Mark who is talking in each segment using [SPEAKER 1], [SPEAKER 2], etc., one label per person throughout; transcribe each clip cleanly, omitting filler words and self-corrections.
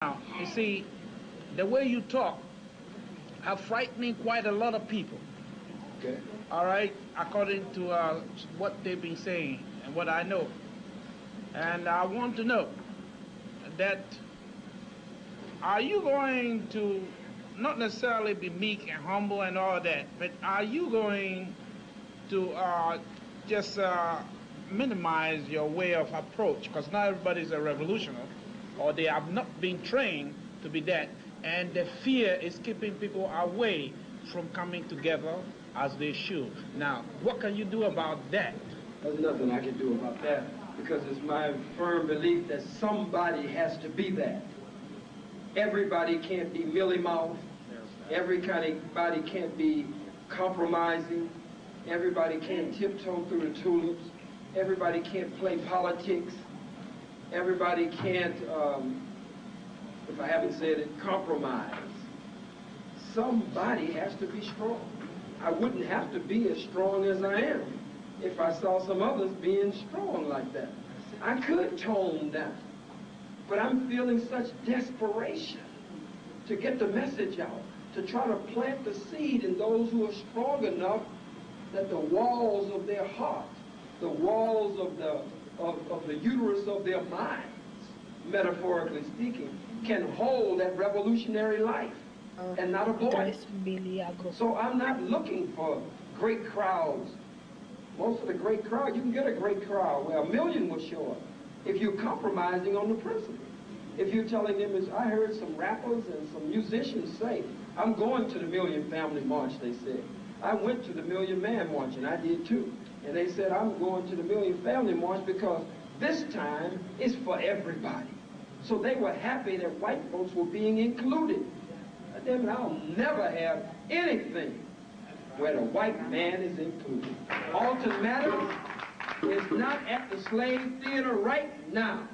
[SPEAKER 1] Now, you see, the way you talk are frightening quite a lot of people.
[SPEAKER 2] Okay.
[SPEAKER 1] All right, according to what they've been saying and what I know. And I want to know that, are you going to not necessarily be meek and humble and all that, but are you going to just minimize your way of approach? Because not everybody's a revolutionary, or they have not been trained to be that, and the fear is keeping people away from coming together as they should. Now, what can you do about that?
[SPEAKER 2] There's nothing I can do about that, because it's my firm belief that somebody has to be that. Everybody can't be mealy-mouthed. Everybody can't be compromising. Everybody can't tiptoe through the tulips. Everybody can't play politics. Everybody can't, if I haven't said it, compromise. Somebody has to be strong. I wouldn't have to be as strong as I am if I saw some others being strong like that. I could tone down, but I'm feeling such desperation to get the message out, to try to plant the seed in those who are strong enough that the walls of their heart, the walls of the uterus of their minds, metaphorically speaking, can hold that revolutionary life and not abort it. So I'm not looking for great crowds. Most of the great crowd, you can get a great crowd where 1 million will show up if you're compromising on the principle. If you're telling them, as I heard some rappers and some musicians say, I'm going to the Million Family March, they said. I went to the Million Man March, and I did too. And they said, I'm going to the Million Family March because this time is for everybody. So they were happy that white folks were being included. Damn it, I'll never have anything where the white man is included. Alton Maddox is not at the slave theater right now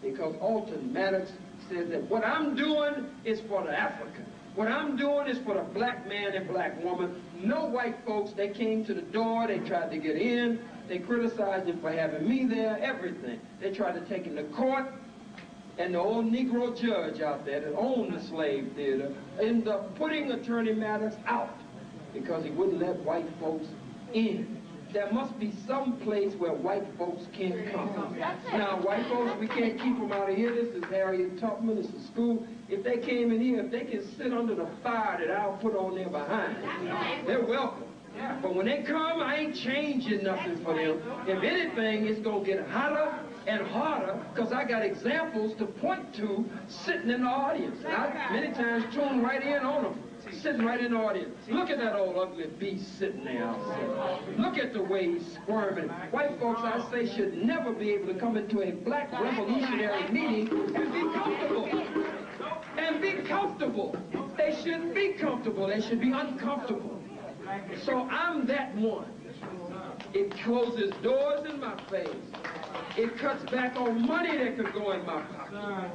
[SPEAKER 2] because Alton Maddox says that what I'm doing is for the African. What I'm doing is for the black man and black woman. No white folks, they came to the door, they tried to get in, they criticized him for having me there, everything. They tried to take him to court, and the old Negro judge out there that owned the slave theater ended up putting Attorney Maddox out because he wouldn't let white folks in. There must be some place where white folks can't come. Now, white folks, we can't keep them out of here. This is Harriet Tubman, this is school. If they came in here, if they can sit under the fire that I'll put on there behind, they're welcome. But when they come, I ain't changing nothing for them. If anything, it's going to get hotter and harder because I got examples to point to sitting in the audience. And I many times tune right in on them. Sitting right in the audience. Look at that old ugly beast sitting there outside. Look at the way he's squirming. White folks, I say, should never be able to come into a black revolutionary meeting and be comfortable. And be comfortable. They shouldn't be comfortable. They should be uncomfortable. So I'm that one. It closes doors in my face. It cuts back on money that could go in my pocket.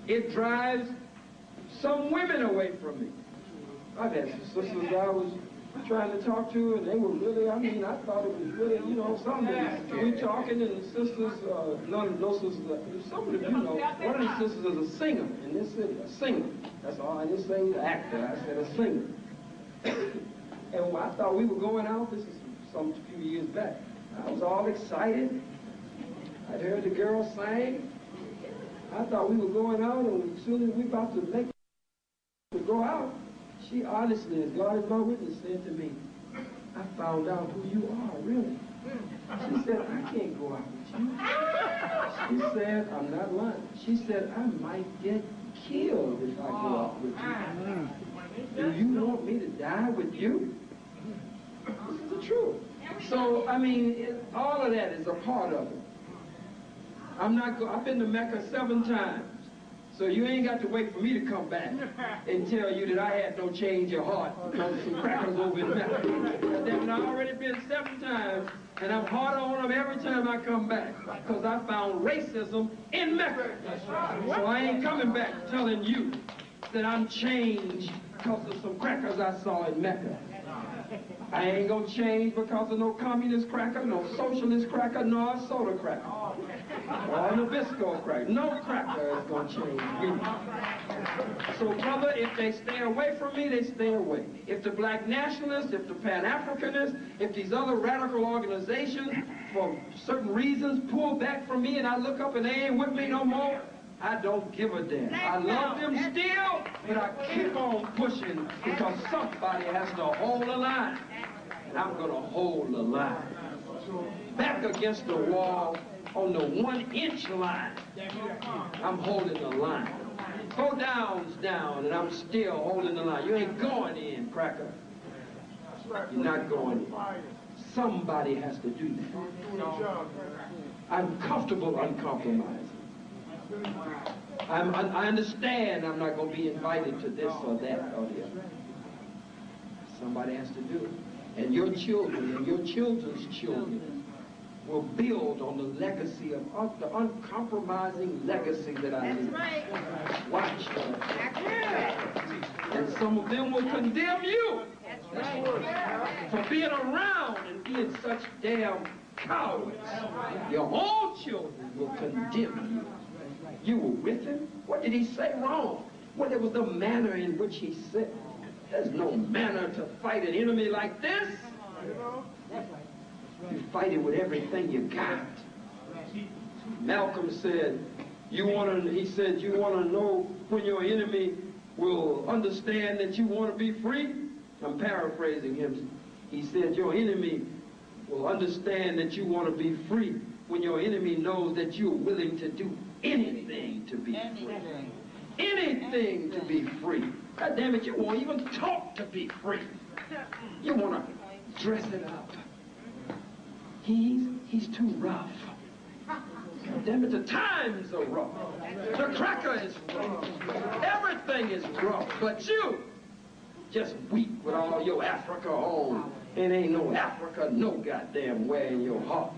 [SPEAKER 2] It drives some women away from me. I've had some sisters I was trying to talk to, and they were really, I mean, I thought it was really, you know, something. We talking, and the sisters, none of those sisters, some of them, you know, one of the sisters is a singer in this city, a singer. That's all, I didn't say actor, I said a singer. And I thought we were going out, this is some few years back. I was all excited. I'd heard the girl sing. I thought we were going out, and as soon as we about to go out, she honestly, as God is my witness, said to me, I found out who you are, really. She said, I can't go out with you. She said, I'm not lying. She said, I might get killed if I go out with you. Do you want me to die with you? This is the truth. So, I mean, all of that is a part of it. I've been to Mecca 7 times. So you ain't got to wait for me to come back and tell you that I had no change of heart because some crackers over in Mecca. I've already been 7 times, and I'm harder on them every time I come back because I found racism in Mecca. So I ain't coming back telling you that I'm changed because of some crackers I saw in Mecca. I ain't gonna change because of no communist cracker, no socialist cracker, nor a soda cracker. All Nabisco crack. No cracker is going to change me. So, brother, if they stay away from me, they stay away. If the black nationalists, if the Pan-Africanists, if these other radical organizations, for certain reasons, pull back from me and I look up and they ain't with me no more, I don't give a damn. I love them still, but I keep on pushing because somebody has to hold the line. And I'm going to hold the line. Back against the wall on the 1-inch line. I'm holding the line. 4 downs down and I'm still holding the line. You ain't going in, cracker. You're not going in. Somebody has to do that. I'm comfortable uncompromising. I understand I'm not going to be invited to this or that or the other. Somebody has to do it. And your children and your children's children will build on the legacy of the uncompromising legacy that I leave. Right. Watch. And some of them will condemn you for being around and being such damn cowards. Your own children will condemn you. You were with him? What did he say wrong? Well, it was the manner in which he said. There's no manner to fight an enemy like this. You fight it with everything you got. Malcolm said, you want to know when your enemy will understand that you want to be free? I'm paraphrasing him. He said, your enemy will understand that you want to be free when your enemy knows that you're willing to do anything to be free. Anything to be free. God damn it, you won't even talk to be free. You want to dress it up. He's too rough. God damn it, the times are rough. The cracker is rough. Everything is rough, but you just weak with all your Africa on. And ain't no Africa no goddamn where in your heart.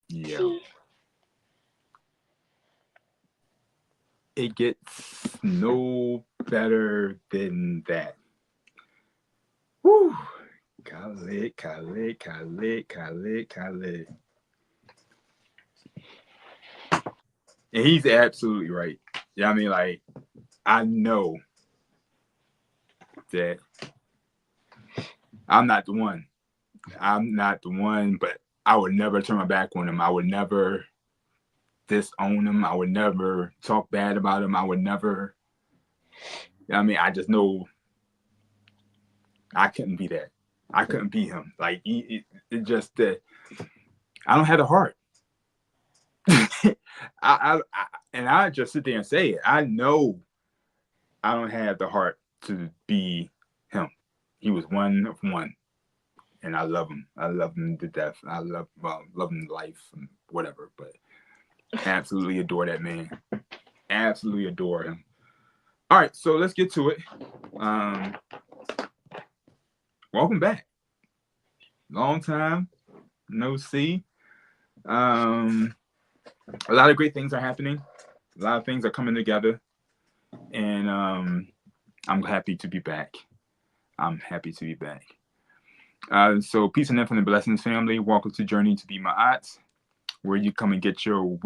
[SPEAKER 3] Yeah. It gets no better than that. Woo! Khalid. And he's absolutely right. Yeah, I mean, like, I know that I'm not the one. But I would never turn my back on him. I would never disown him. I would never talk bad about him. I would never, I mean, I just know I couldn't be that. I couldn't be him. Like, it just that I don't have the heart. I just sit there and say it. I know I don't have the heart to be him. He was one of one. And I love him. I love him to death. I love him to life and whatever. But absolutely adore that man. Absolutely adore him. All right, so let's get to it. Welcome back. Long time no see. A lot of great things are happening. A lot of things are coming together. And I'm happy to be back. So peace and infinite blessings, family. Welcome to Journey to Be Ma'at, where you come and get your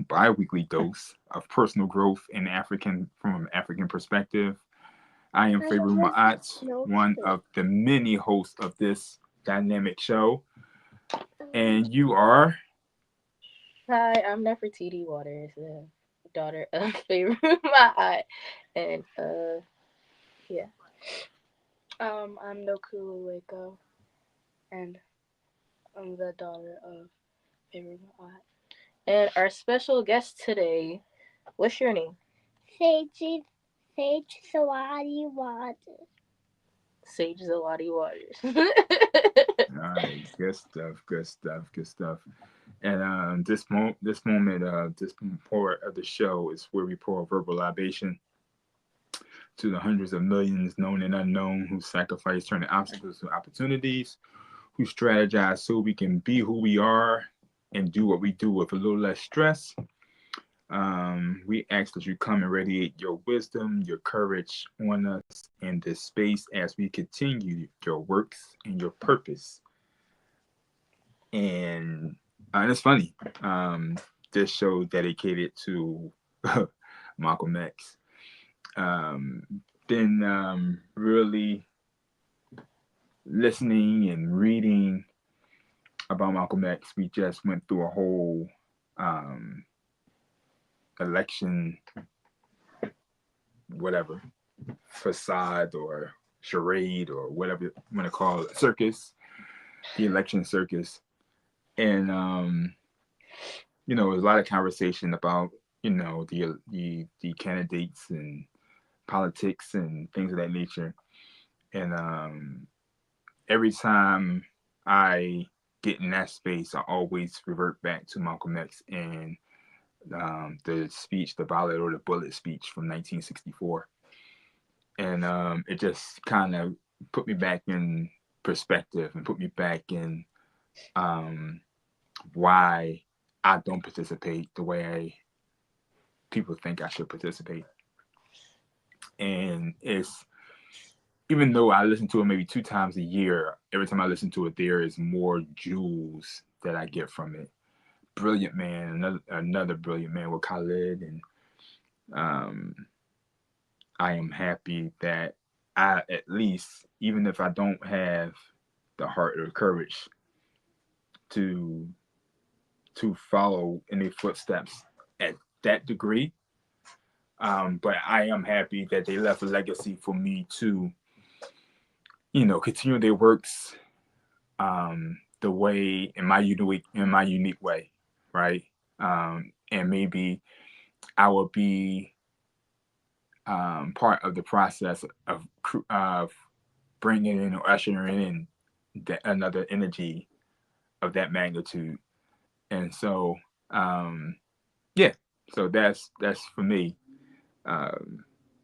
[SPEAKER 3] bi-weekly dose of personal growth from an African perspective. I am Farugh Ma'at, one of the many hosts of this dynamic show. And you are?
[SPEAKER 4] Hi, I'm Nef Waters, the daughter of Farugh Ma'at. And yeah. I'm Noku Waco, and I'm the daughter of Farugh Ma'at. And our special guest today, what's your name?
[SPEAKER 5] Sage Zawadi Waters.
[SPEAKER 4] Sage Zawadi Waters.
[SPEAKER 3] All right, good stuff. And this part of the show is where we pour verbal libation to the hundreds of millions known and unknown who sacrifice turning obstacles to opportunities, who strategize so we can be who we are and do what we do with a little less stress. We ask that you come and radiate your wisdom, your courage on us in this space as we continue your works and your purpose. And it's funny. This show dedicated to Malcolm X. Been really listening and reading about Malcolm X. We just went through a whole um, election, whatever, facade or charade or whatever you want to call it, circus, the election circus. And there's a lot of conversation about the candidates and politics and things of that nature. And every time I get in that space, I always revert back to Malcolm X and the speech, the Ballot or the Bullet speech from 1964. And it just kind of put me back in perspective and put me back in why I don't participate the way people think I should participate. And it's, even though I listen to it maybe 2 times a year, every time I listen to it, there is more jewels that I get from it. Brilliant man, another brilliant man with Khalid. And I am happy that I, at least, even if I don't have the heart or the courage to follow in their footsteps at that degree, but I am happy that they left a legacy for me to, continue their works the way, in my unique way, right? And maybe I will be part of the process of bringing in or ushering in another energy of that magnitude. And so, yeah, so that's for me.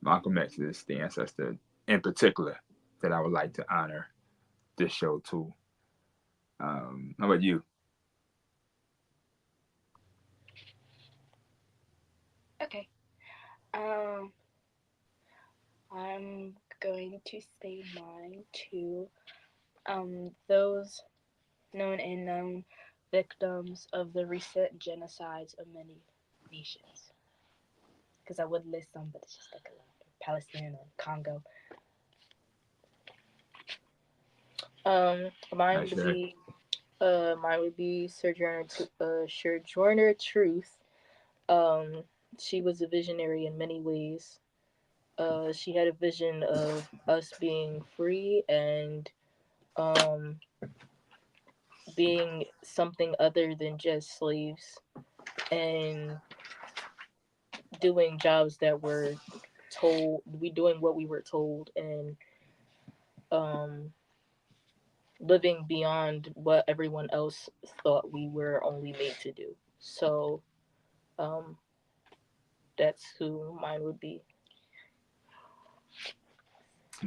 [SPEAKER 3] Malcolm X is the ancestor in particular that I would like to honor this show too. How about you?
[SPEAKER 4] Okay. Um, I'm going to say mine too. Those known and known victims of the recent genocides of many nations. Because I would list some, but it's just like a lot. Palestine or Congo. Mine
[SPEAKER 3] I
[SPEAKER 4] would
[SPEAKER 3] say.
[SPEAKER 4] be Sojourner Truth. Um, she was a visionary in many ways. She had a vision of us being free and um, being something other than just slaves, and doing jobs that were doing what we were told, and um, living beyond what everyone else thought we were only made to do. So um, that's who mine would be.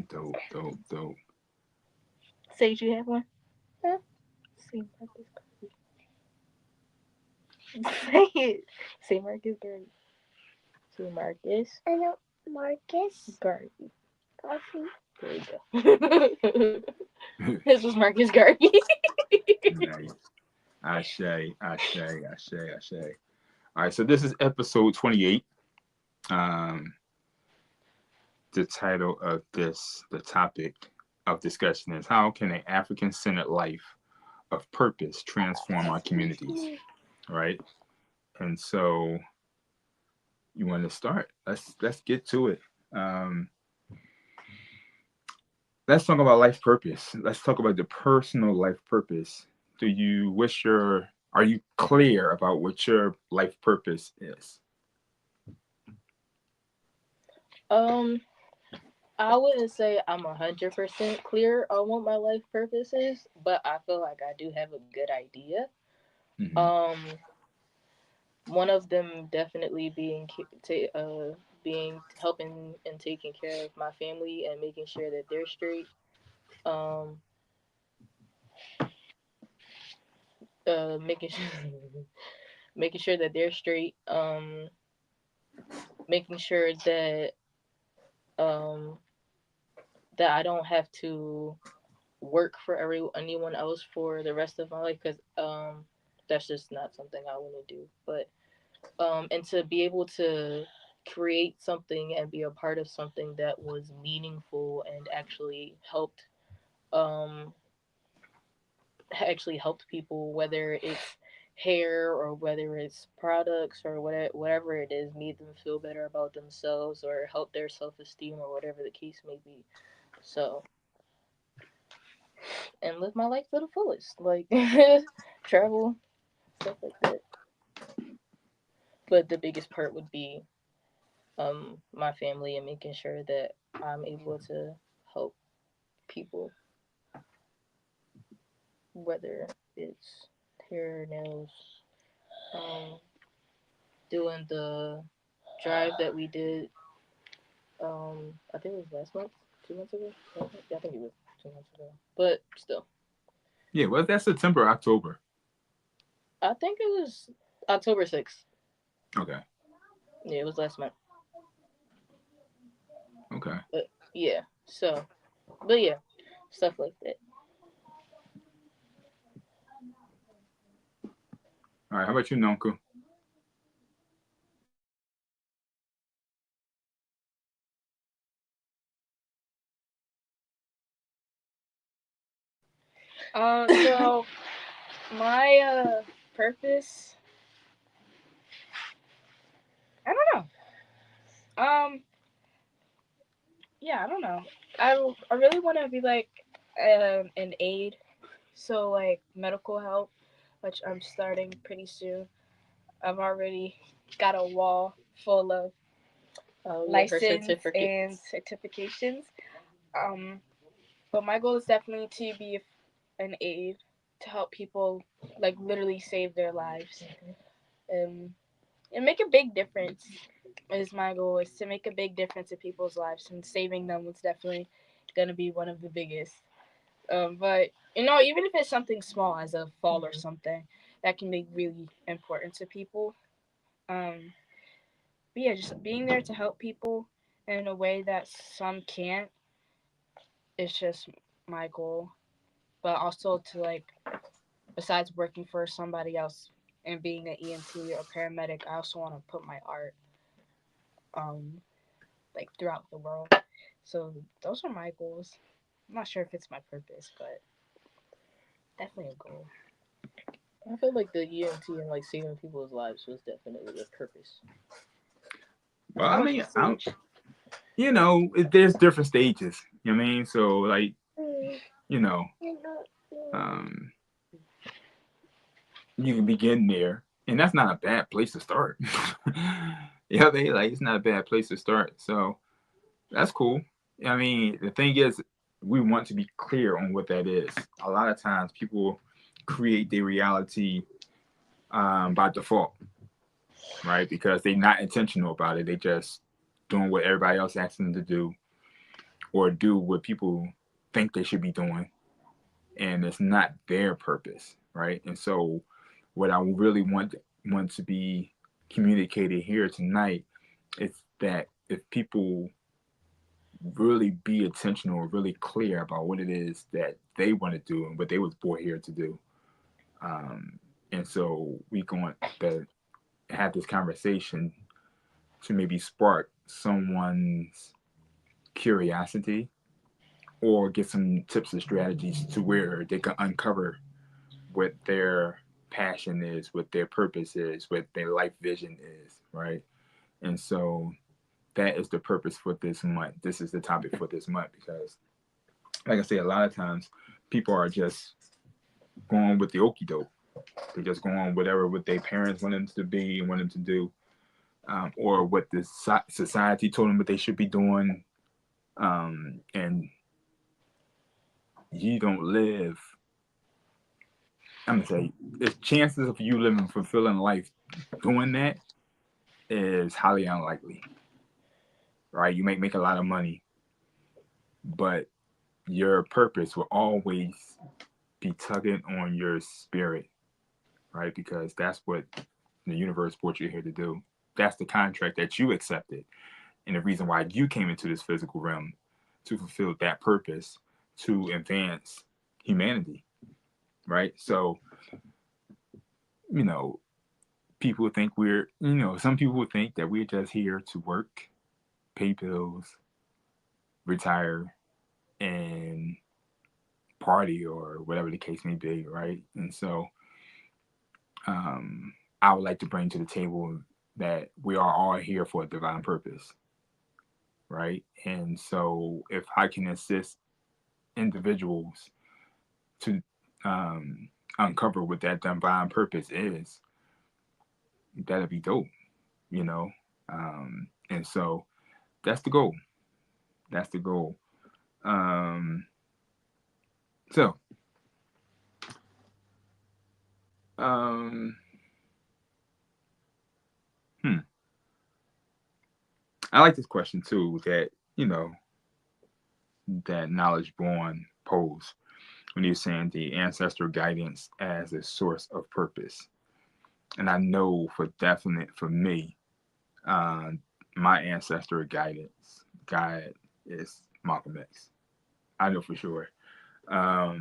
[SPEAKER 3] Dope, dope, dope.
[SPEAKER 4] Sage, you have one?
[SPEAKER 5] Huh?
[SPEAKER 4] Say Marcus Garvey. Say it. Say Marcus Garvey. Say Marcus
[SPEAKER 5] I know Marcus
[SPEAKER 4] Garvey.
[SPEAKER 5] Coffee.
[SPEAKER 4] There you go. This was Marcus Garvey.
[SPEAKER 3] Nice. Ashe, Ashe, Ashe, Ashe. All right, so this is episode 28. Um, the title of the topic of discussion is, how can an African centered life of purpose transform our communities? Right? And so you want to start? Let's get to it. Um, let's talk about life purpose. Let's talk about the personal life purpose. Are you clear about what your life purpose is?
[SPEAKER 4] I wouldn't say I'm 100% clear on what my life purpose is, but I feel like I do have a good idea.
[SPEAKER 3] Mm-hmm.
[SPEAKER 4] Um, One of them definitely being helping and taking care of my family and making sure that they're straight. Um, making sure, making sure that they're straight. making sure that um that I don't have to work for anyone else for the rest of my life, because that's just not something I want to do. But and to be able to create something and be a part of something that was meaningful and um actually helped people, whether it's hair or whether it's products or whatever it is, made them feel better about themselves or help their self-esteem or whatever the case may be. So, and live my life to the fullest, like travel, stuff like that. But the biggest part would be my family and making sure that I'm able to help people, whether it's hair, nails, um, doing the drive that we did. I think it was last month, 2 months ago. Yeah, I think it was 2 months ago. But still,
[SPEAKER 3] Yeah, was that September, October?
[SPEAKER 4] I think it was October 6th.
[SPEAKER 3] Okay.
[SPEAKER 4] Yeah, it was last month.
[SPEAKER 3] Okay.
[SPEAKER 4] But yeah, so, but yeah, stuff like that.
[SPEAKER 3] All right. How about you, Nonku?
[SPEAKER 6] So my purpose, I don't know. Yeah, I don't know. I really want to be like an aide, so like medical help, which I'm starting pretty soon. I've already got a wall full of
[SPEAKER 4] Oh yeah, her
[SPEAKER 6] license and
[SPEAKER 4] certificates.
[SPEAKER 6] certifications. Um, but my goal is definitely to be an aide to help people, like literally save their lives, and make a big difference. Is my goal is to make a big difference in people's lives, and saving them is definitely gonna be one of the biggest. But even if it's something small as a fall or something, that can be really important to people. Um, but yeah, just being there to help people in a way that some can't is just my goal. But also to like, besides working for somebody else and being an EMT or paramedic, I also want to put my art um like throughout the world. So those are my goals. I'm not sure if it's my purpose, but definitely a goal.
[SPEAKER 4] I feel like the EMT and like saving people's lives was definitely a purpose.
[SPEAKER 3] Well,
[SPEAKER 6] How
[SPEAKER 3] I
[SPEAKER 6] about you,
[SPEAKER 3] mean, I'm,
[SPEAKER 6] Sage?
[SPEAKER 3] there's different stages. You know what I mean? So, like, you know, um, you can begin there, and that's not a bad place to start. Yeah, they like it's not a bad place to start. So that's cool. I mean, the thing is, we want to be clear on what that is. A lot of times, people create their reality by default, right? Because they're not intentional about it. They just doing what everybody else asks them to do, or do what people think they should be doing, and it's not their purpose, right? And so, what I really want to be communicated here tonight is that if people really be intentional, really clear about what it is that they want to do and what they was born here to do, and so we going to have this conversation to maybe spark someone's curiosity or get some tips and strategies to where they can uncover what their passion is, what their purpose is, what their life vision is, right? And so that is the purpose for this month. This is the topic for this month because, like I say, a lot of times people are just going with the okie doke. They just go on whatever what their parents want them to be and want them to do, or what the society told them what they should be doing. And you don't live. I'm gonna say the chances of you living fulfilling life doing that is highly unlikely, right? You may make a lot of money, but your purpose will always be tugging on your spirit, right? Because that's what the universe brought you here to do. that's the contract that you accepted, and the reason why you came into this physical realm, to fulfill that purpose, to advance humanity, right? So, you know, people think some people think that we're just here to work, pay bills, retire, and party, or whatever the case may be, right? And so, I would like to bring to the table that we are all here for a divine purpose, right? And so, if I can assist individuals to uncover what that divine purpose is, that'd be dope, you know? And so, that's the goal. That's the goal. Um, so, um, hmm. I like this question too, that, that Knowledge Born posed when he was saying the ancestral guidance as a source of purpose. And I know for definite, for me, my ancestral guide is Malcolm X. I know for sure. For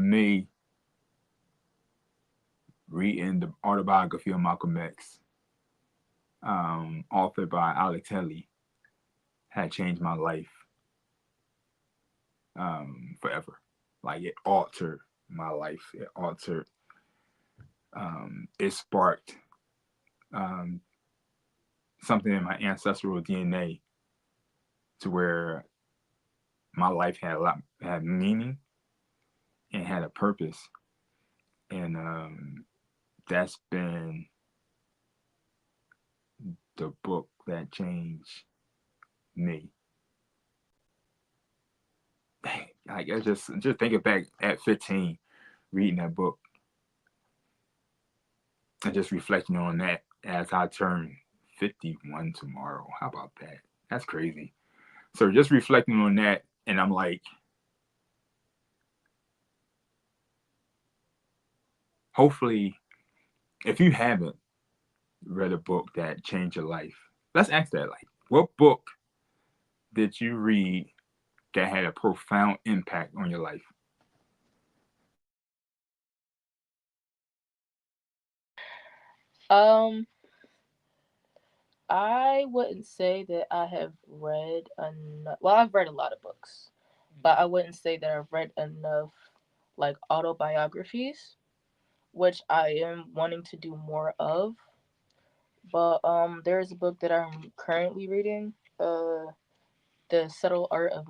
[SPEAKER 3] me, reading the autobiography of Malcolm X, authored by Alex Haley, had changed my life forever. Like, it altered my life. It sparked something in my ancestral DNA, to where my life had meaning and had a purpose. And that's been the book that changed me. Like, I just thinking back at 15, reading that book, and just reflecting on that as I turn 51 tomorrow. How about that? That's crazy. So just reflecting on that, and I'm like, hopefully, if you haven't read a book that changed your life, let's ask that. Like, what book did you read that had a profound impact on your life?
[SPEAKER 4] I wouldn't say that I have read enough. Well, I've read a lot of books, but I wouldn't say that I've read enough like autobiographies, which I am wanting to do more of. But there is a book that I'm currently reading, The Subtle Art of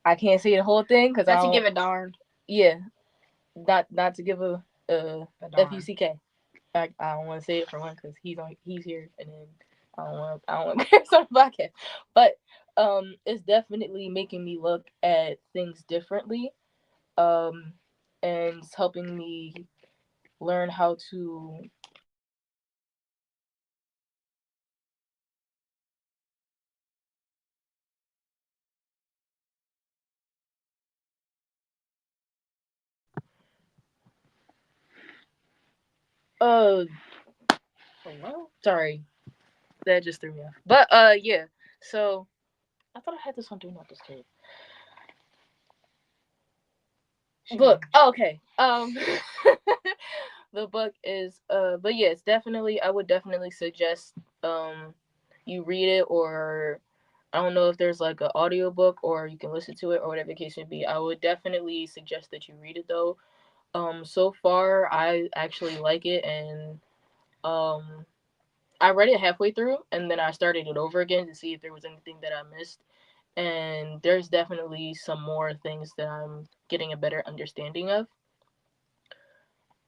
[SPEAKER 4] I can't say the whole thing because I
[SPEAKER 6] Not to
[SPEAKER 4] don't.
[SPEAKER 6] give a darn.
[SPEAKER 4] Yeah, not to give a
[SPEAKER 6] A darn.
[SPEAKER 4] fuck. I don't want to say it for one because he's here, and then I don't want to get some podcast. But it's definitely making me look at things differently, um, and it's helping me learn how to. Uh, sorry, that just threw me off. But yeah. So I thought I had this on Do Not Disturb. Book. Oh, okay. The book is but yeah, it's definitely, I would definitely suggest you read it, or I don't know if there's like an audiobook or you can listen to it or whatever the case may be. I would definitely suggest that you read it though. So far I actually like it, and I read it halfway through and then I started it over again to see if there was anything that I missed. And there's definitely some more things that I'm getting a better understanding of.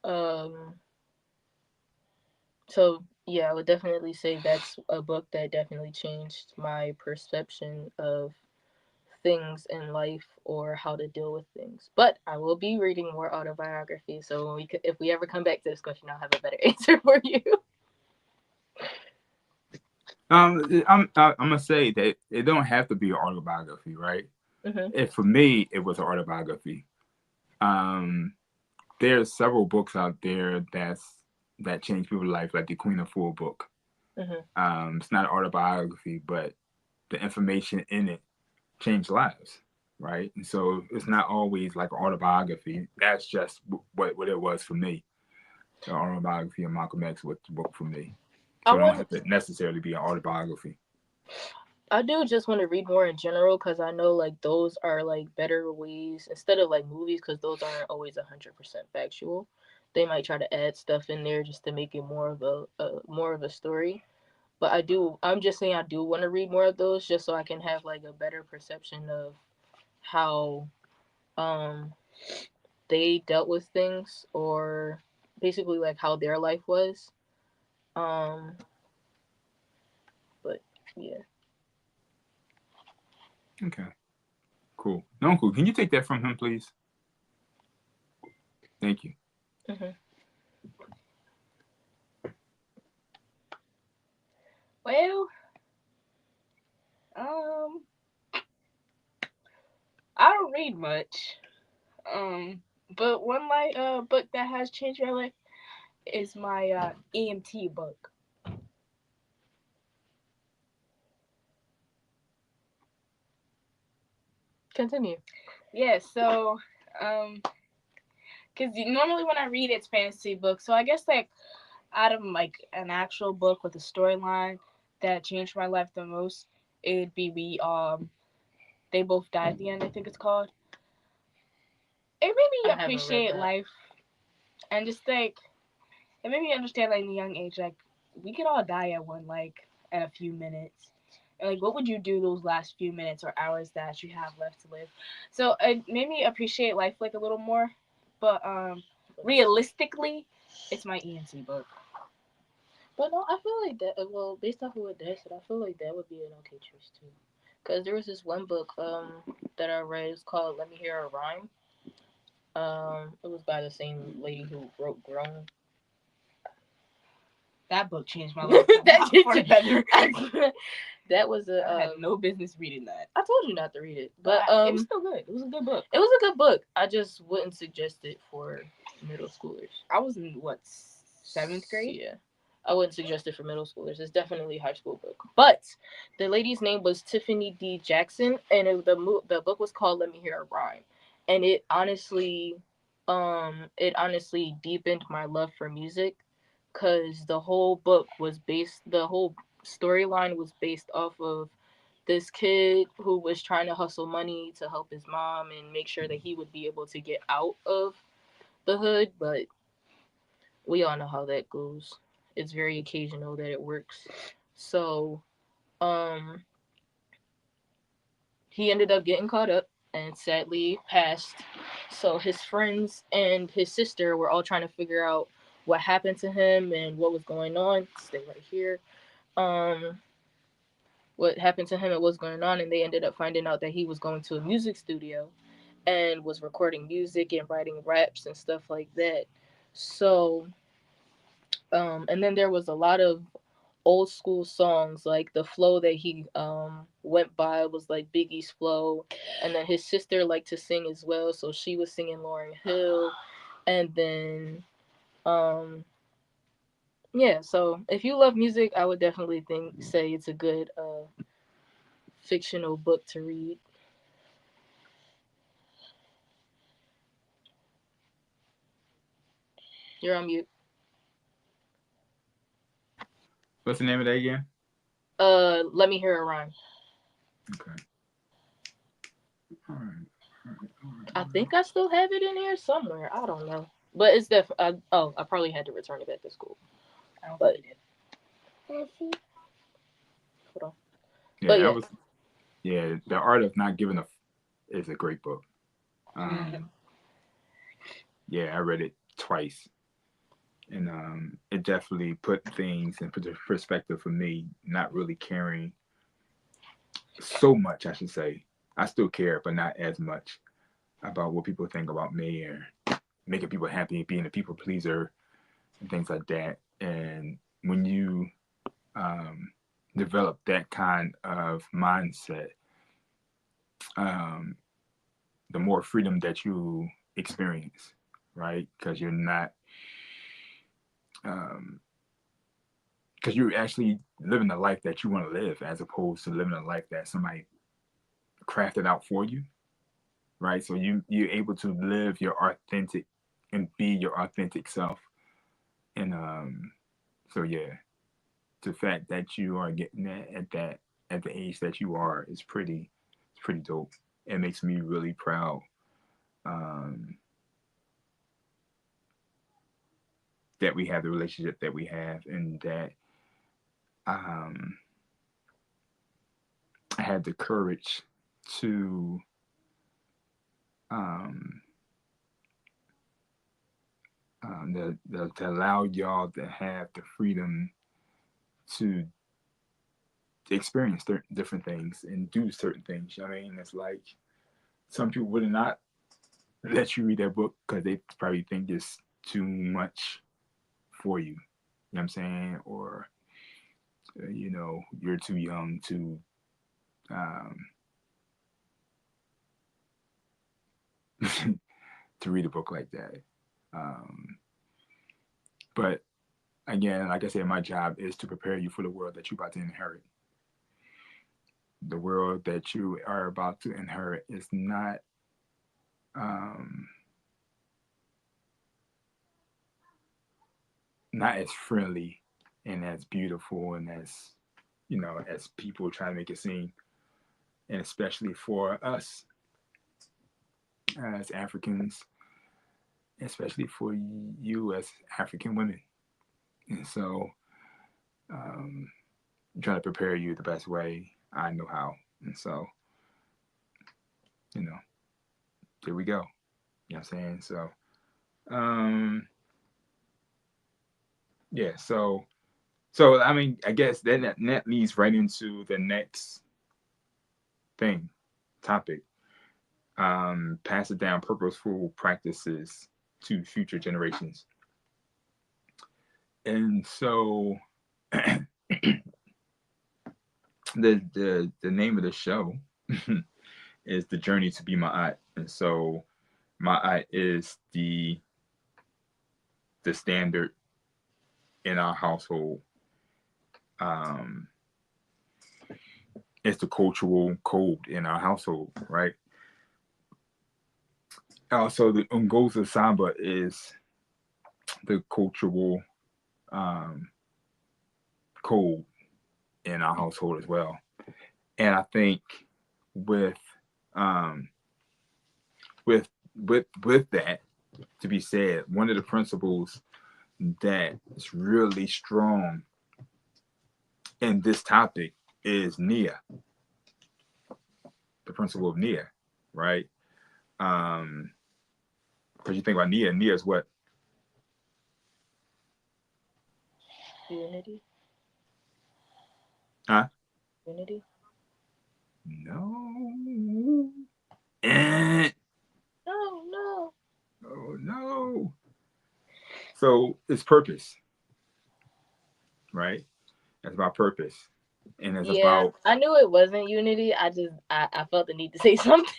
[SPEAKER 4] Um, so yeah, I would definitely say that's a book that definitely changed my perception of things in life or how to deal with things. But I will be reading more autobiography, so when if we ever come back to this question, I'll have a better answer for you.
[SPEAKER 3] I'm gonna say that it don't have to be an autobiography, right?
[SPEAKER 4] Mm-hmm.
[SPEAKER 3] For me, it was an autobiography. there's several books out there that change people's life, like the Queen of Fool book. It's not an autobiography, but the information in it changed lives, right? And so it's not always like an autobiography. That's just what it was for me. The autobiography of Malcolm X was the book for me. So it don't have to necessarily be an autobiography.
[SPEAKER 4] I do just want to read more in general because I know like those are like better ways instead of like movies because those aren't always 100% factual. They might try to add stuff in there just to make it more of a story. But I'm just saying I do want to read more of those just so I can have like a better perception of how they dealt with things or basically like how their life was. But yeah.
[SPEAKER 3] Okay. Cool. No, cool. Can you take that from him, please? Thank you.
[SPEAKER 6] Well, I don't read much. But one book that has changed my life is my EMT book.
[SPEAKER 4] Continue.
[SPEAKER 6] Yeah, so because normally when I read it's fantasy books, so I guess like out of like an actual book with a storyline that changed my life the most, it'd be They Both Die at the End, I think it's called. It made me appreciate life and just like it made me understand like in a young age like we could all die at one like in a few minutes. And, like what would you do those last few minutes or hours that you have left to live? So it made me appreciate life like a little more. But realistically, it's my ENT book.
[SPEAKER 4] But no, I feel like that. Well, based off of what Dad said, I feel like that would be an okay choice too. Cause there was this one book that I read. It's called "Let Me Hear a Rhyme." It was by the same lady who wrote "Grown."
[SPEAKER 6] That book changed my life.
[SPEAKER 4] That was
[SPEAKER 6] I had no business reading that.
[SPEAKER 4] I told you not to read it, but
[SPEAKER 6] it was still good. It was a good book.
[SPEAKER 4] It was a good book. I just wouldn't suggest it for middle schoolers.
[SPEAKER 6] I was in what 7th grade.
[SPEAKER 4] Yeah, I wouldn't suggest it for middle schoolers. It's definitely a high school book. But the lady's name was Tiffany D. Jackson, and the book was called "Let Me Hear a Rhyme," and it honestly deepened my love for music. Because the whole storyline was based off of this kid who was trying to hustle money to help his mom and make sure that he would be able to get out of the hood, but we all know how that goes. It's very occasional that it works. So, he ended up getting caught up and sadly passed. So his friends and his sister were all trying to figure out what happened to him and what was going on. Stay right here. What happened to him and what's going on, and they ended up finding out that he was going to a music studio and was recording music and writing raps and stuff like that. So, and then there was a lot of old school songs, like the flow that he went by was like Biggie's flow, and then his sister liked to sing as well, so she was singing Lauryn Hill, and then yeah, so if you love music, I would definitely say it's a good fictional book to read. You're on mute.
[SPEAKER 3] What's the name of that again?
[SPEAKER 4] Let Me Hear a Rhyme.
[SPEAKER 3] Okay. All right.
[SPEAKER 4] I think I still have it in here somewhere. I don't know, but it's definitely. I probably had to return it back to school. But hold on.
[SPEAKER 3] Yeah, The Art of Not Giving a is a great book. Yeah, I read it twice, and it definitely put things in perspective for me. Not really caring so much, I should say. I still care, but not as much about what people think about me or making people happy, being a people pleaser, and things like that. And when you develop that kind of mindset, the more freedom that you experience. right? Because you're not, because you're actually living the life that you want to live, as opposed to living a life that somebody crafted out for you, right? So you're able to live your authentic and be your authentic self, and so yeah, the fact that you are getting that at the age that you are is pretty dope. It makes me really proud. Um, that we have the relationship that we have, and that um, I had the courage to um, to allow y'all to have the freedom to experience different things and do certain things. You know what I mean? It's like some people would not let you read that book because they probably think it's too much for you. You know what I'm saying? Or you're too young um, to read a book like that. Um, but again, like I said, my job is to prepare you for the world that you're about to inherit. The world that you are about to inherit is um, not as friendly and as beautiful and as people try to make it seem. And especially for us as Africans, especially for you as African women. And so, I'm trying to prepare you the best way I know how. And so, you know, there we go. You know what I'm saying? So, um, yeah. So I mean, I guess that leads right into the next thing, topic. Pass it down purposeful practices to future generations. And so, the name of the show is The Journey to Be Ma'at. And so Ma'at is the standard in our household. It's the cultural code in our household, right? Also, the Ngozi Samba is the cultural code in our household as well. And I think with um, with that to be said, one of the principles that is really strong in this topic is Nia, the principle of Nia, right? Because you think about Nia, Nia is what?
[SPEAKER 4] Unity.
[SPEAKER 3] Huh?
[SPEAKER 4] Unity.
[SPEAKER 3] No.
[SPEAKER 4] No.
[SPEAKER 3] Oh no. So it's purpose, right? It's about purpose. And it's
[SPEAKER 4] Yeah,
[SPEAKER 3] about
[SPEAKER 4] I knew it wasn't unity. I felt the need to say something.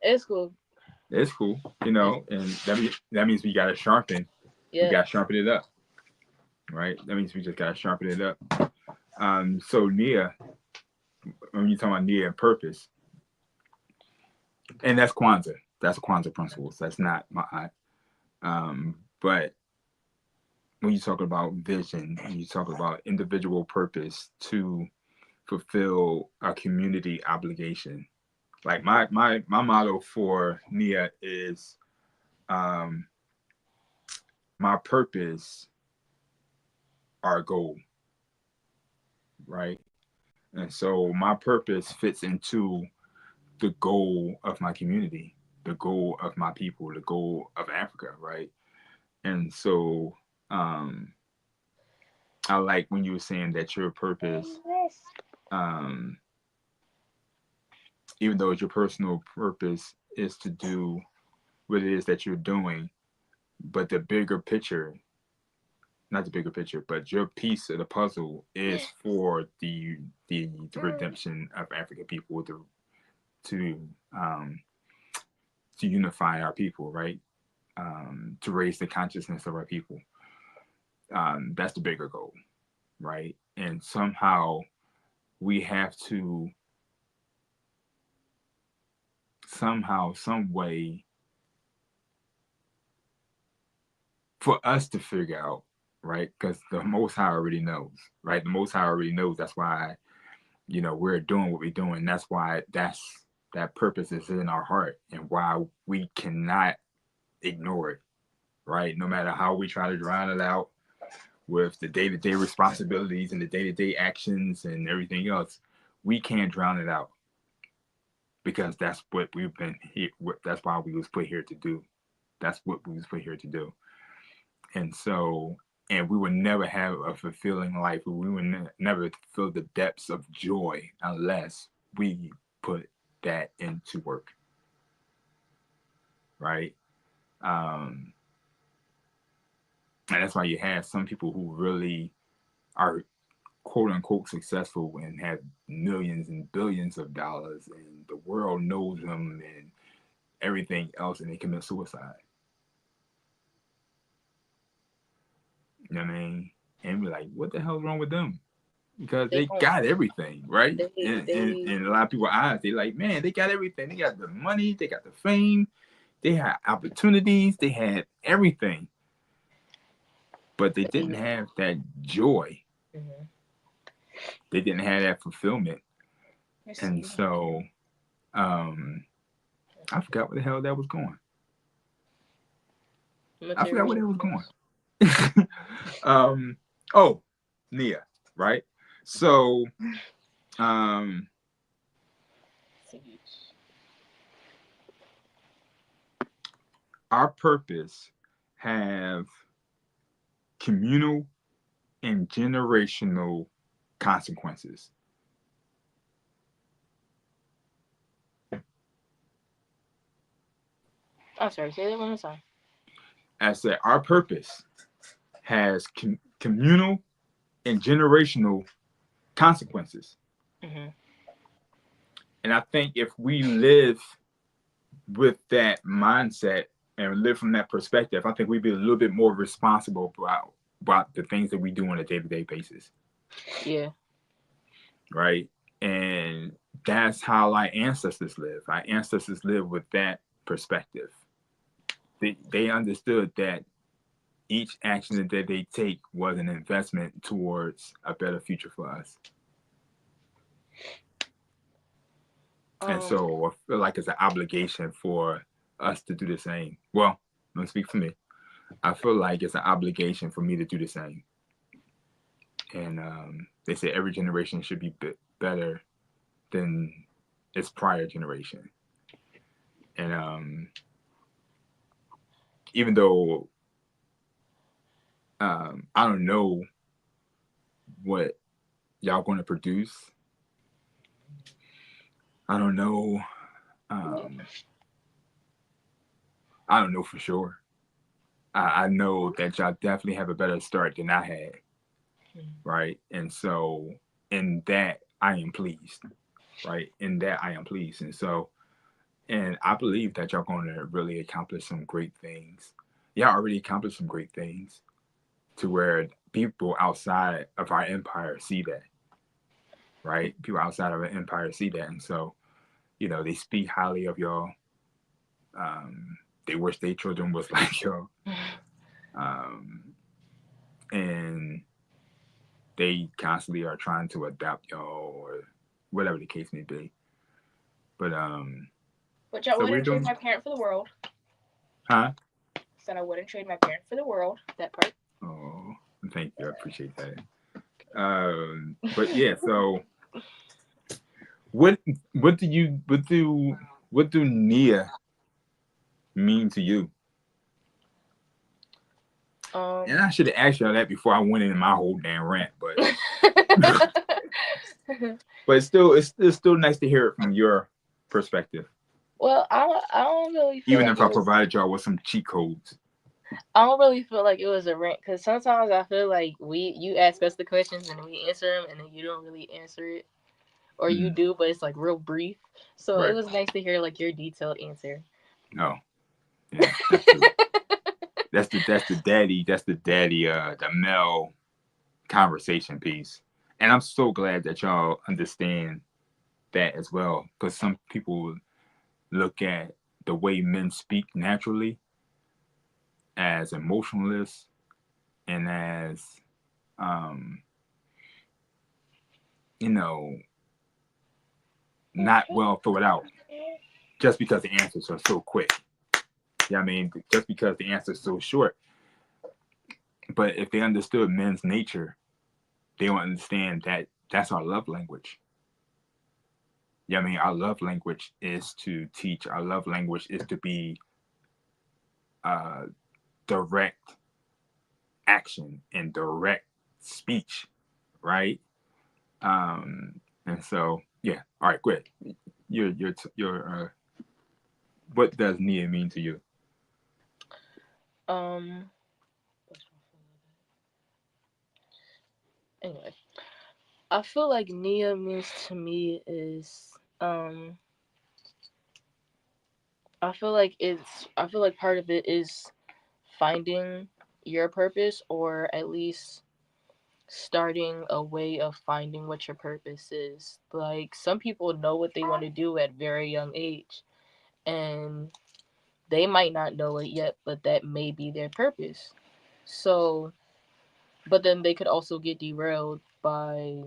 [SPEAKER 4] It's cool.
[SPEAKER 3] it's cool, and that means we gotta sharpen. We
[SPEAKER 4] Yeah.
[SPEAKER 3] gotta sharpen it up. Right? That means we just gotta sharpen it up. So Nia, when you talk about Nia and purpose, and that's Kwanzaa. That's Kwanzaa principles. That's not my but when you talk about vision, when you talk about individual purpose to fulfill a community obligation. Like my motto for Nia is my purpose, our goal, right? And so my purpose fits into the goal of my community, the goal of my people, the goal of Africa, right? And so I like when you were saying that your purpose, um, even though it's your personal purpose, is to do what it is that you're doing, but the bigger picture, not the bigger picture, but your piece of the puzzle is for the redemption of African people, to to unify our people, right? To raise the consciousness of our people. That's the bigger goal, right? And somehow we have to somehow, some way, for us to figure out, right? Because the Most High already knows, right? The Most High already knows. That's why, we're doing what we're doing. That's why that purpose is in our heart, and why we cannot ignore it, right? No matter how we try to drown it out with the day-to-day responsibilities and the day-to-day actions and everything else, we can't drown it out, because that's what we've been here. That's why we was put here to do. That's what we was put here to do. And so, and we would never have a fulfilling life. We would never feel the depths of joy unless we put that into work, right? And that's why you have some people who really are quote unquote successful and have millions and billions of dollars, and the world knows them and everything else, and they commit suicide. You know what I mean? And we're like, what the hell's wrong with them? Because they got everything, right? And a lot of people's eyes, they like, man, they got everything. They got the money, they got the fame, they had opportunities, they had everything. But they didn't have that joy. Mm-hmm. They didn't have that fulfillment. And so, I forgot where the hell that was going. I forgot where that was going. Oh, Nia, right? So, our purpose have communal and generational consequences.
[SPEAKER 4] I'm sorry, say that one more time.
[SPEAKER 3] I said our purpose has communal and generational consequences. Mm-hmm. And I think if we live with that mindset and live from that perspective, I think we'd be a little bit more responsible about the things that we do on a day-to-day basis.
[SPEAKER 4] Yeah.
[SPEAKER 3] Right? And that's how our ancestors live. Our ancestors live with that perspective. They understood that each action that they take was an investment towards a better future for us. And so I feel like it's an obligation for us to do the same. Well, let me speak for me. I feel like it's an obligation for me to do the same. And they say every generation should be better than its prior generation. And even though I don't know what y'all going to produce, I don't know. I don't know for sure. I know that y'all definitely have a better start than I had, right? And so, in that, I am pleased, right? In that, I am pleased. And so, and I believe that y'all going to really accomplish some great things. Y'all already accomplished some great things to where people outside of our empire see that, right? People outside of our empire see that. And so, they speak highly of y'all. They wish their children was like y'all. And they constantly are trying to adopt y'all or whatever the case may be. But
[SPEAKER 6] which I wouldn't trade my parent for the world.
[SPEAKER 3] Huh?
[SPEAKER 6] Said I wouldn't trade my parent for the world. That part.
[SPEAKER 3] Oh, thank you. I appreciate that. But yeah, so what do Nia mean to you? And I should have asked y'all that before I went into my whole damn rant, but but it's still nice to hear it from your perspective.
[SPEAKER 4] Well, I don't really feel
[SPEAKER 3] even
[SPEAKER 4] like
[SPEAKER 3] if I provided y'all with some cheat codes.
[SPEAKER 4] I don't really feel like it was a rant, because sometimes I feel like you ask us the questions and we answer them, and then you don't really answer it, or you do, but it's like real brief. So It was nice to hear like your detailed answer.
[SPEAKER 3] No, yeah, that's the daddy, the male conversation piece. And I'm so glad that y'all understand that as well, because some people look at the way men speak naturally as emotionless and as um, you know, not well thought out, just because the answers are so quick. Yeah, I mean, just because the answer is so short. But if they understood men's nature, they would understand that that's our love language. Yeah, I mean, our love language is to teach. Our love language is to be uh, direct action and direct speech, right? And so, yeah. All right, good. Your what does Nia mean to you?
[SPEAKER 4] Um. Anyway, I feel like Nia means to me is I feel like part of it is finding your purpose, or at least starting a way of finding what your purpose is. Like, some people know what they want to do at very young age, and they might not know it yet, but that may be their purpose. So, but then they could also get derailed by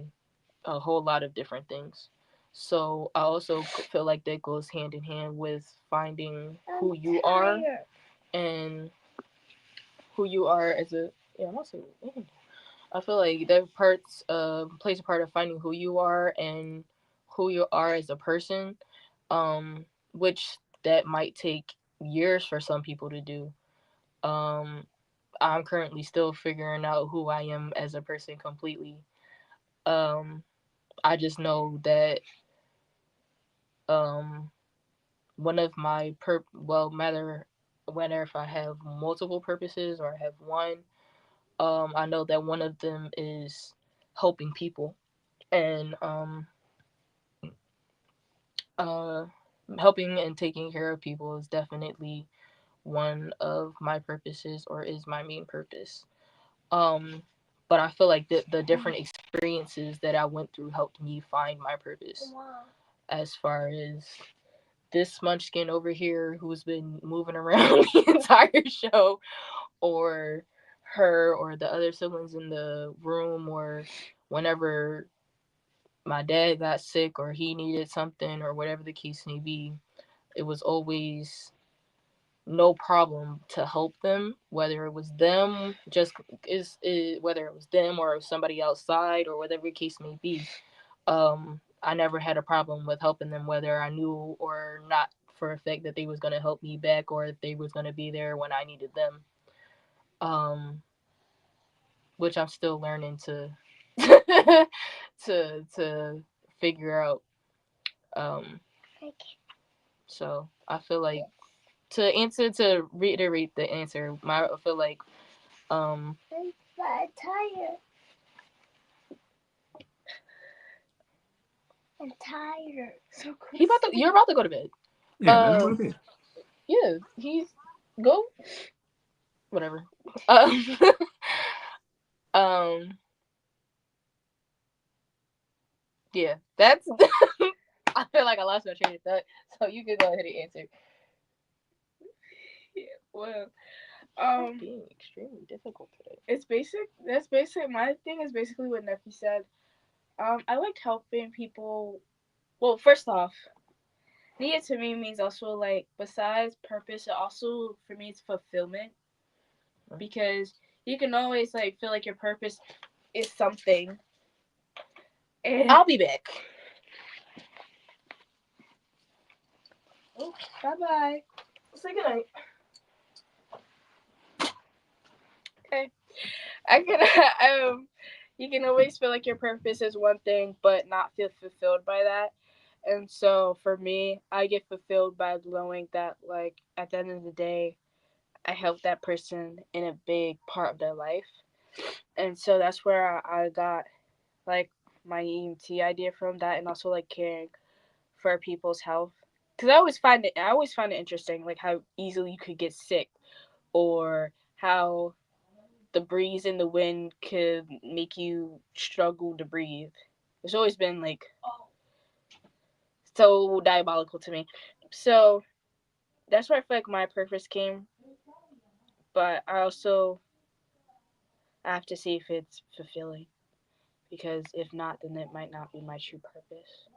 [SPEAKER 4] a whole lot of different things. So I also feel like that goes hand in hand with finding who you are, and who you are as a, yeah, I'm also, I feel like that plays a part of finding who you are and who you are as a person, which that might take years for some people to do. Um, I'm currently still figuring out who I am as a person completely. Um, I just know that um, one of my matter whether if I have multiple purposes or I have one, I know that one of them is helping people, and uh, helping and taking care of people is definitely one of my purposes, or is my main purpose. Um, but I feel like the different experiences that I went through helped me find my purpose. As far as this munchkin over here who's been moving around the entire show, or her or the other siblings in the room, or whenever my dad got sick or he needed something or whatever the case may be, it was always no problem to help them, whether it was them whether it was them or somebody outside or whatever the case may be. I never had a problem with helping them, whether I knew or not for a fact that they was gonna help me back, or if they was gonna be there when I needed them. Um, which I'm still learning to to figure out. Um, so I feel like, to reiterate the answer, I feel like um
[SPEAKER 5] I'm tired. I'm tired. So
[SPEAKER 4] you're about to go to bed.
[SPEAKER 3] Yeah, let him go to bed.
[SPEAKER 4] Yeah, he's go whatever. Um, um yeah, that's I feel like I lost my train of thought, so you can go ahead and answer.
[SPEAKER 6] Yeah, well,
[SPEAKER 4] Being extremely difficult today.
[SPEAKER 6] it's basic. That's basic. My thing is basically what Nephi said. I like helping people. Well, first off, Nia to me means also, like, besides purpose, it also for me it's fulfillment, because you can always like feel like your purpose is something. And
[SPEAKER 4] I'll be back.
[SPEAKER 6] oh, bye bye.
[SPEAKER 4] Say goodnight.
[SPEAKER 6] Okay, I can you can always feel like your purpose is one thing, but not feel fulfilled by that. And so for me, I get fulfilled by knowing that, like, at the end of the day, I helped that person in a big part of their life. And so that's where I got, like, my EMT idea from that, and also like caring for people's health. because I always find it interesting, like how easily you could get sick, or how the breeze and the wind could make you struggle to breathe. It's always been like so diabolical to me. So that's where I feel like my purpose came. But I have to see if it's fulfilling, because if not, then it might not be my true purpose.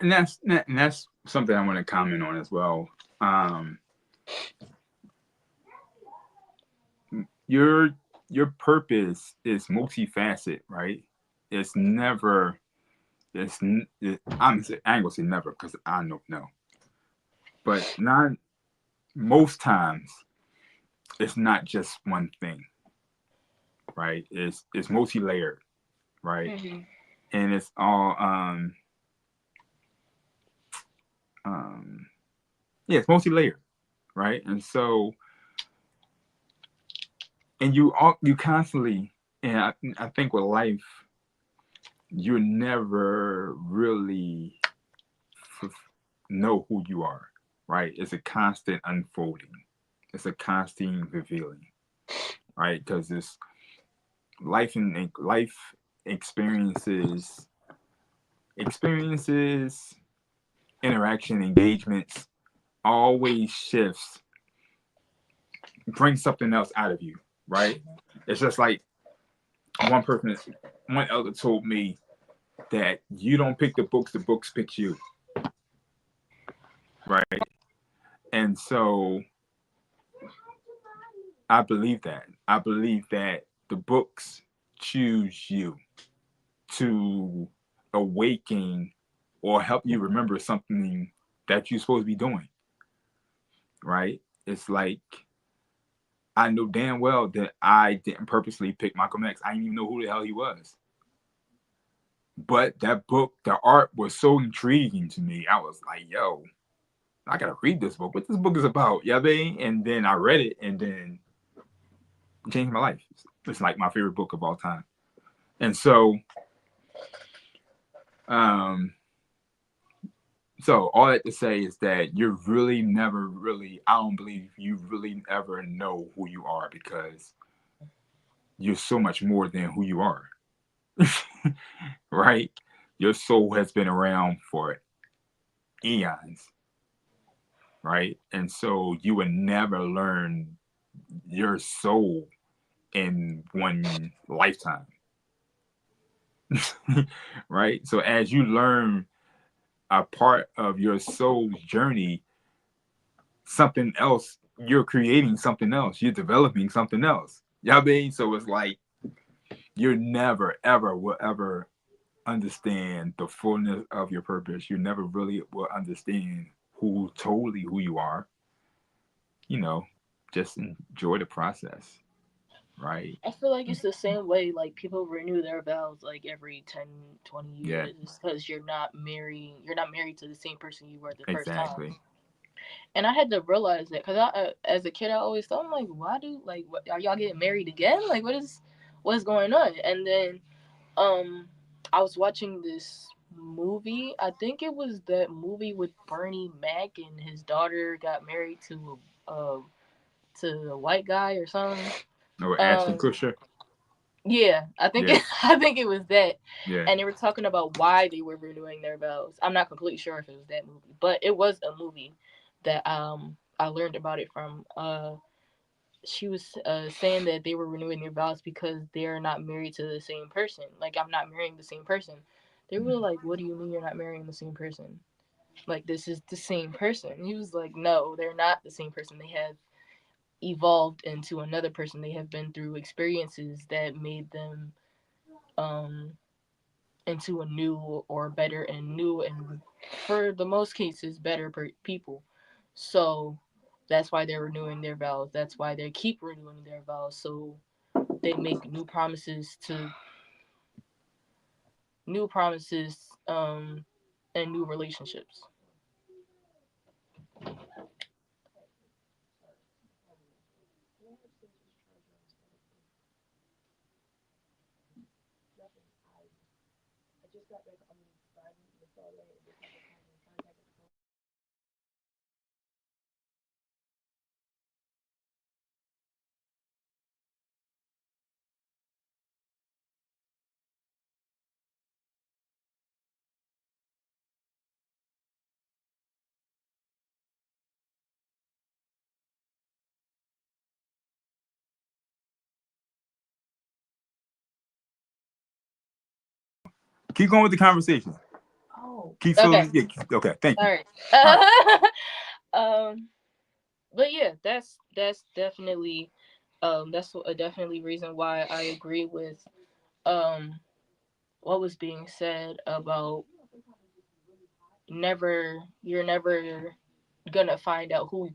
[SPEAKER 3] And that's something I want to comment on as well. Um, your purpose is multifaceted, right? It's never. I ain't gonna say never because I don't know, but not most times. It's not just one thing, right? It's multi-layered, right?
[SPEAKER 6] Mm-hmm.
[SPEAKER 3] And it's all yeah, it's multi-layered, right? And so, and you constantly, and I think with life, you never really know who you are, right? It's a constant unfolding. It's a constant revealing, right? Because this life experiences, experiences, interaction, engagements, always shifts, bring something else out of you, right? It's just like one elder told me that you don't pick the books pick you, right? And so I believe that. I believe that the books choose you to awaken or help you remember something that you're supposed to be doing, right? It's like I know damn well that I didn't purposely pick Malcolm X. I didn't even know who the hell he was. But that book, the art was so intriguing to me. I was like, yo, I gotta read this book. What this book is about, yeah, babe? And then I read it, and then it changed my life. It's like my favorite book of all time. And so, um, so all that to say is that you're really never really. I don't believe you really ever know who you are because you're so much more than who you are, right? Your soul has been around for eons, right? And so you would never learn your soul in one lifetime, right? So as you learn a part of your soul's journey, something else, you're creating something else, you're developing something else. You know what I mean? So it's like you're never, ever will ever understand the fullness of your purpose. You never really will understand who you are. You know, just enjoy the process, right?
[SPEAKER 4] I feel like it's the same way like people renew their vows like every 10, 20
[SPEAKER 3] Yeah,
[SPEAKER 4] years because you're not married to the same person you were the first time.
[SPEAKER 3] exactly.
[SPEAKER 4] And I had to realize that because as a kid, I always thought, I'm like, why are y'all getting married again? Like, what's going on? And then, I was watching this movie. I think it was that movie with Bernie Mac and his daughter got married to a white guy or something.
[SPEAKER 3] Or Ashton
[SPEAKER 4] Um,
[SPEAKER 3] Kutcher.
[SPEAKER 4] yeah, I think
[SPEAKER 3] Yeah,
[SPEAKER 4] I think it was that,
[SPEAKER 3] yeah.
[SPEAKER 4] and they were talking about why they were renewing their vows. I'm not completely sure if it was that movie, but it was a movie that I learned about it from. She was saying that they were renewing their vows because they're not married to the same person. Like, I'm not marrying the same person. They were like, "What do you mean you're not marrying the same person? Like, this is the same person." He was like, "No, they're not the same person. They have evolved into another person. They have been through experiences that made them um into a new or better and new, and for the most cases better people. So that's why they're renewing their vows. That's why they keep renewing their vows. So they make new promises, and new relationships.
[SPEAKER 3] Keep going with the conversation.
[SPEAKER 4] Oh,
[SPEAKER 3] Keep
[SPEAKER 4] okay.
[SPEAKER 3] filling. Yeah, okay, thank you.
[SPEAKER 4] All right.
[SPEAKER 3] All right.
[SPEAKER 4] But yeah, that's definitely that's a definitely reason why I agree with um what was being said about you're never gonna find out who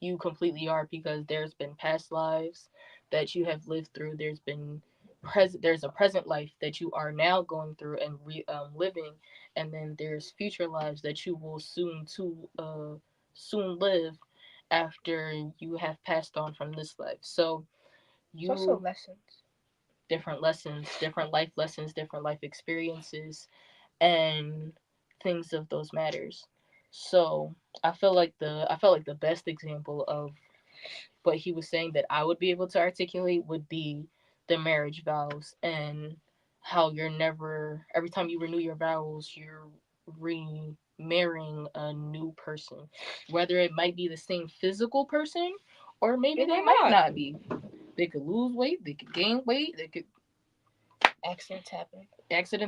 [SPEAKER 4] you completely are, because there's been past lives that you have lived through. There's a present life that you are now going through and living, and then there's future lives that you will soon live after you have passed on from this life. So
[SPEAKER 6] It's also
[SPEAKER 4] you
[SPEAKER 6] lessons.
[SPEAKER 4] different life lessons, different life experiences, and things of those matters. So I felt like the best example of what he was saying that I would be able to articulate would be the marriage vows, and how you're never every time you renew your vows, you're remarrying a new person. Whether it might be the same physical person, or maybe
[SPEAKER 6] It
[SPEAKER 4] they
[SPEAKER 6] might
[SPEAKER 4] might
[SPEAKER 6] not.
[SPEAKER 4] not be. They could lose weight, they could gain weight, they could accidents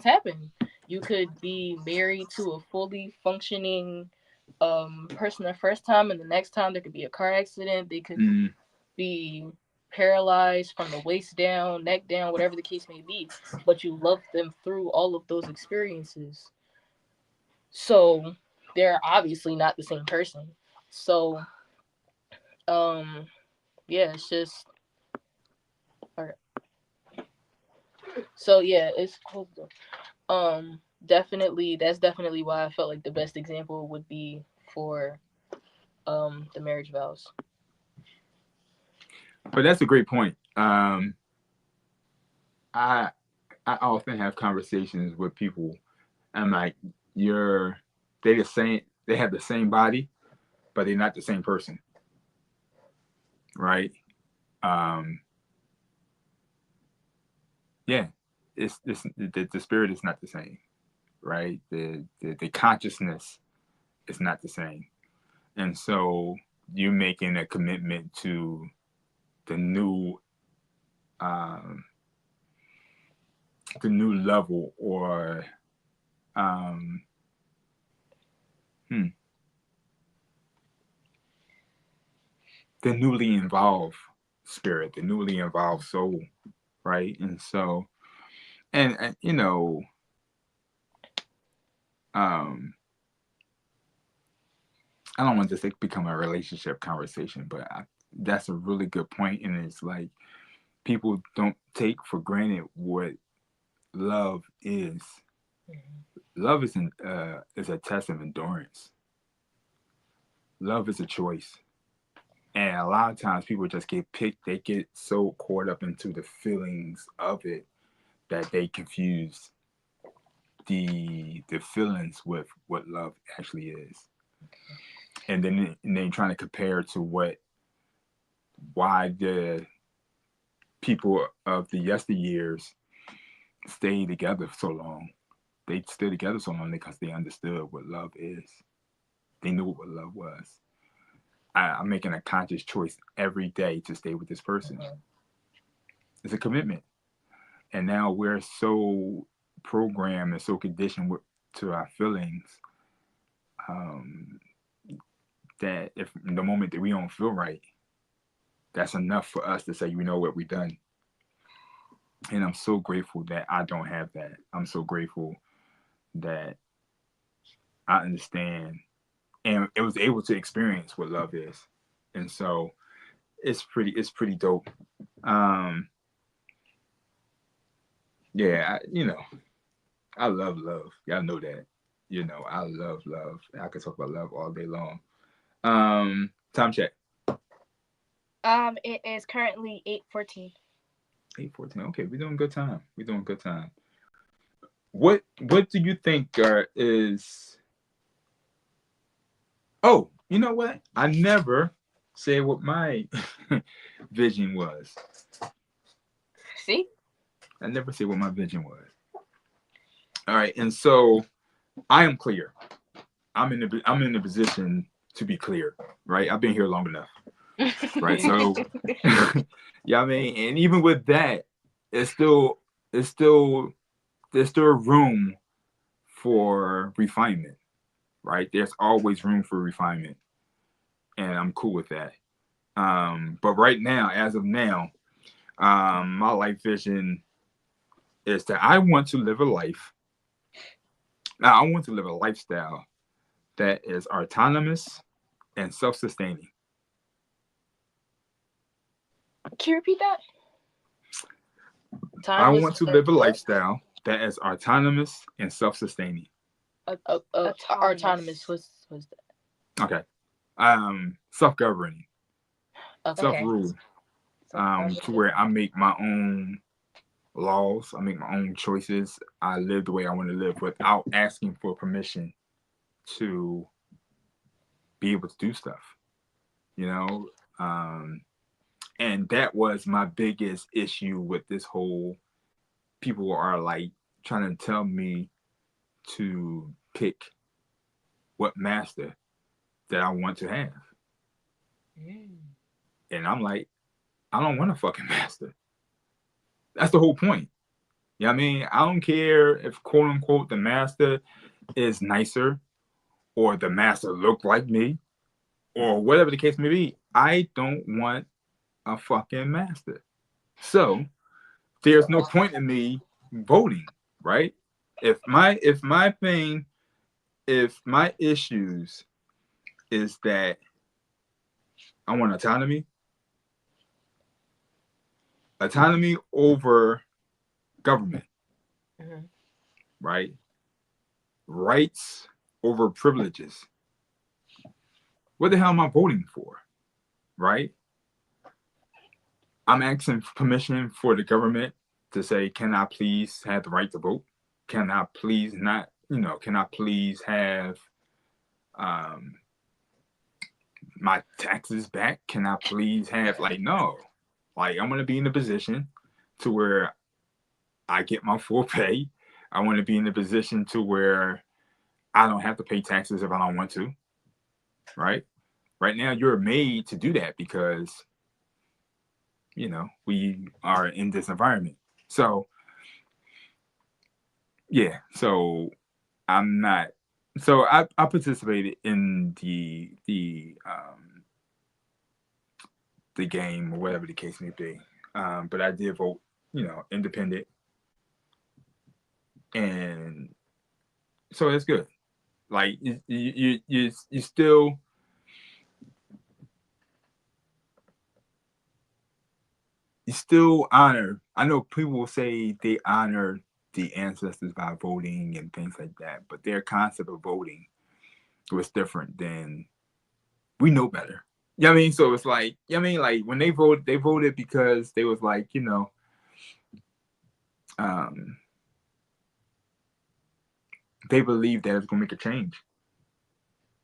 [SPEAKER 4] happen. You could be married to a fully functioning person the first time, and the next time there could be a car accident. They could
[SPEAKER 3] Mm,
[SPEAKER 4] be paralyzed from the waist down, neck down, whatever the case may be. But you love them through all of those experiences. So they're obviously not the same person. So um yeah, it's just all right. So yeah, it's cool. Definitely that's definitely why I felt like the best example would be for the marriage vows.
[SPEAKER 3] but that's a great point. I I often have conversations with people. I'm like, you're they the same. They have the same body, but they're not the same person, right? Um, yeah, it's the spirit is not the same, right? The consciousness is not the same, and so you're making a commitment to the new um, the new level, or um, hmm, the newly involved spirit, the newly involved soul, right? And so, and um, I don't want this to become a relationship conversation, but that's a really good point, and it's like people don't take for granted what love is. Love is a test of endurance. Love is a choice. And a lot of times people just get picked, they get so caught up into the feelings of it that they confuse the feelings with what love actually is. And then trying to compare to why the people of the yesteryears stayed together so long. They stayed together so long because they understood what love is. They knew what love was. I'm making a conscious choice every day to stay with this person. It's a commitment. And now we're so programmed and so conditioned to our feelings, um, that if the moment that we don't feel right, that's enough for us to say, you know what, we're done. And I'm so grateful that I don't have that. I'm so grateful that I understand and it was able to experience what love is. And so it's pretty dope. Um, yeah, I love love. Y'all know that. I love love. I could talk about love all day long. Time check.
[SPEAKER 6] It is currently 8:14.
[SPEAKER 3] 8:14. Okay, we're doing good time. what do you think is? Oh, you know what? I never said what my vision was.
[SPEAKER 6] See?
[SPEAKER 3] I never said what my vision was. All right, and so I am clear. I'm in the position to be clear, right? I've been here long enough, right? So, yeah, I mean, and even with that, it's still there's still room for refinement, right? There's always room for refinement, and I'm cool with that. But right now, as of now, my life vision is that I want to live a life. Now, I want to live a lifestyle that is autonomous and self-sustaining.
[SPEAKER 6] Can you repeat that?
[SPEAKER 3] I want to live a lifestyle that is autonomous and self-sustaining.
[SPEAKER 4] Autonomous. What's that?
[SPEAKER 3] Okay. Self-governing.
[SPEAKER 4] Okay.
[SPEAKER 3] Self-rule. To where I make my own laws, I make my own choices, I live the way I want to live without asking for permission to be able to do stuff, you know. And that was my biggest issue with this whole, people are like trying to tell me to pick what master that I want to have. And I'm like, I don't want a fucking master. That's the whole point. You know what I mean? I don't care if, quote unquote, the master is nicer or the master look like me or whatever the case may be. I don't want a fucking master. So there's no point in me voting, right? If my issues is that I want autonomy over government, right? Rights over privileges. What the hell am I voting for, right? I'm asking permission for the government to say, can I please have the right to vote? Can I please not, can I please have my taxes back? Can I please have, no. Like, I want to be in a position to where I get my full pay. I want to be in a position to where I don't have to pay taxes if I don't want to, right? Right now, you're made to do that because, we are in this environment. So, yeah, so I'm not. So I participated in the game or whatever the case may be, but I did vote, independent, and so it's good. Like you still. You still honor. I know people will say they honor the ancestors by voting and things like that, but their concept of voting was different than, we know better. You know what I mean? So it's like, like when they voted because they was like, they believe that it's gonna make a change.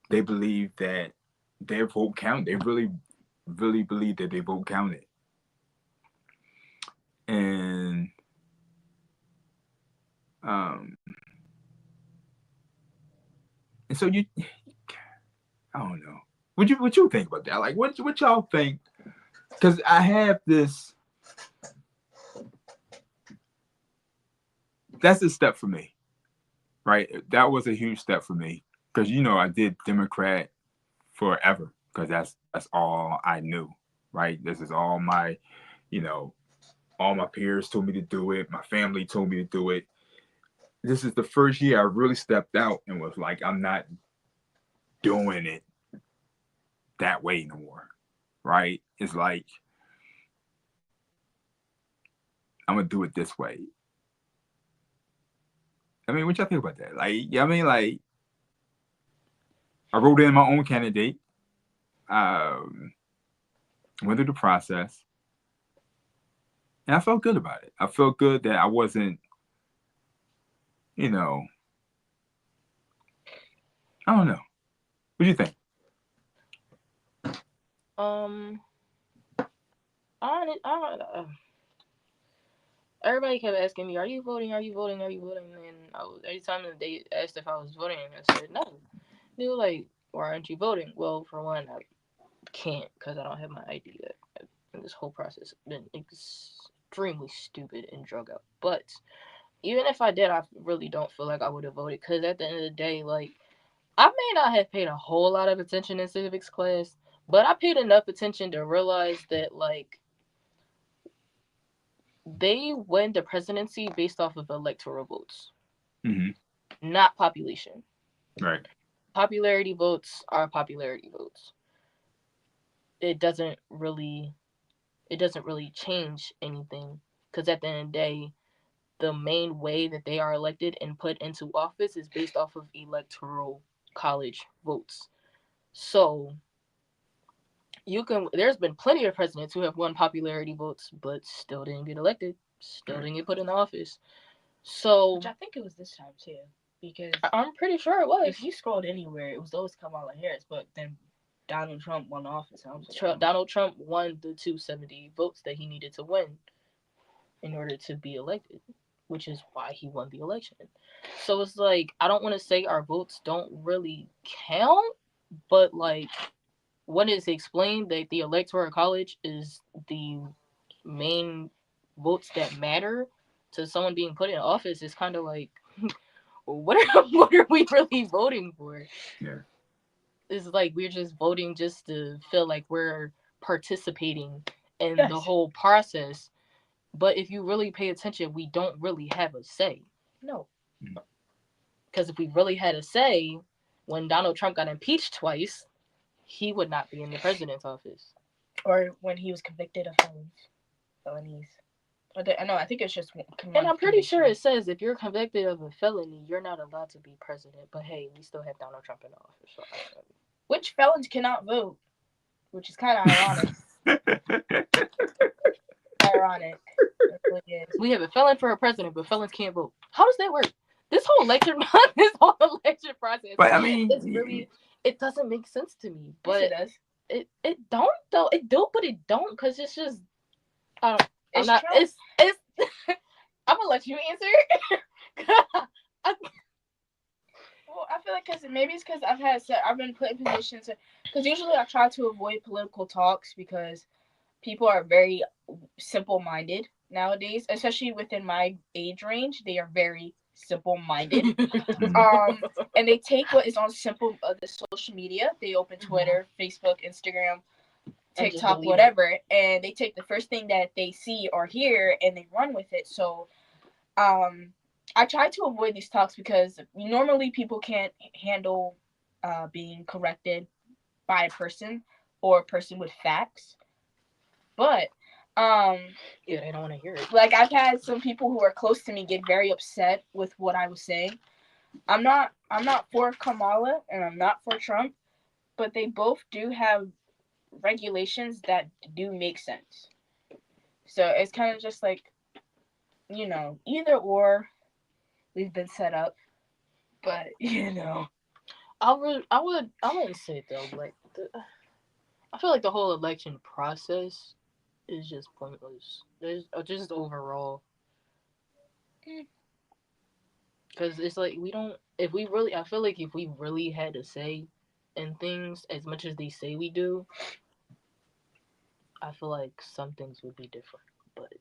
[SPEAKER 3] They believe that their vote count. They really, really believe that their vote counted. And and so I don't know. What you think about that? Like, what y'all think? Because I have this. That's a step for me, right? That was a huge step for me because I did Democrat forever because that's all I knew, right? This is all my, all my peers told me to do it. My family told me to do it. This is the first year I really stepped out and was like, I'm not doing it that way no more, right? It's like, I'm gonna do it this way. I mean, what y'all think about that? Like, I wrote in my own candidate, went through the process, and I felt good about it. I felt good that I wasn't you know, I don't know. What do you think?
[SPEAKER 4] Everybody kept asking me, "Are you voting? Are you voting? Are you voting?" And every time they asked if I was voting, I said no. They were like, "Why aren't you voting?" Well, for one, I can't because I don't have my ID yet. And this whole process has been extremely stupid and drug out. But even if I did, I really don't feel like I would have voted because at the end of the day, like, I may not have paid a whole lot of attention in civics class, but I paid enough attention to realize that, like, they win the presidency based off of electoral votes, not population.
[SPEAKER 3] Right.
[SPEAKER 4] Popularity votes are popularity votes. It doesn't really change anything because at the end of the day, the main way that they are elected and put into office is based off of electoral college votes. So there's been plenty of presidents who have won popularity votes but still didn't get elected, still didn't get put in office. So
[SPEAKER 6] Which I think it was this time too, because
[SPEAKER 4] I'm pretty sure it was.
[SPEAKER 6] if you scrolled anywhere, it was always Kamala Harris, but then Donald Trump won office. I was like,
[SPEAKER 4] Donald Trump won the 270 votes that he needed to win in order to be elected, which is why he won the election. So it's like, I don't want to say our votes don't really count, but like, when it's explained that the electoral college is the main votes that matter to someone being put in office, it's kind of like, what are we really voting for?
[SPEAKER 3] Yeah.
[SPEAKER 4] It's like we're just voting just to feel like we're participating in the whole process. But if you really pay attention, we don't really have a say. No. Because if we really had a say, when Donald Trump got impeached twice, he would not be in the president's office.
[SPEAKER 6] Or when he was convicted of felonies. I think it's just.
[SPEAKER 4] And I'm pretty sure it says if you're convicted of a felony, you're not allowed to be president. But hey, we still have Donald Trump in office. So
[SPEAKER 6] which felons cannot vote, which is kind of ironic. Ironic.
[SPEAKER 4] We have a felon for a president, but felons can't vote. How does that work? This whole election process.
[SPEAKER 3] But I mean,
[SPEAKER 4] it's really, it doesn't make sense to me. But
[SPEAKER 6] yes, it does.
[SPEAKER 4] It don't though. It do, but it don't because it's just. I'm gonna let you answer.
[SPEAKER 6] Well, I feel like maybe it's because I've been put in positions because usually I try to avoid political talks because people are very simple-minded nowadays, especially within my age range. They are very simple-minded, and they take what is on the social media. They open Twitter, Facebook, Instagram, TikTok, whatever, and they take the first thing that they see or hear and they run with it. So, I try to avoid these talks because normally people can't handle being corrected by a person or a person with facts. But
[SPEAKER 4] they don't want to hear it.
[SPEAKER 6] Like, I've had some people who are close to me get very upset with what I was saying. I'm not for Kamala and I'm not for Trump, but they both do have regulations that do make sense. So it's kind of just like, either or. We've been set up, but
[SPEAKER 4] I wouldn't say though. Like, I feel like the whole election process is just pointless. There's just overall, because it's like I feel like if we really had a say in things as much as they say we do, I feel like some things would be different. But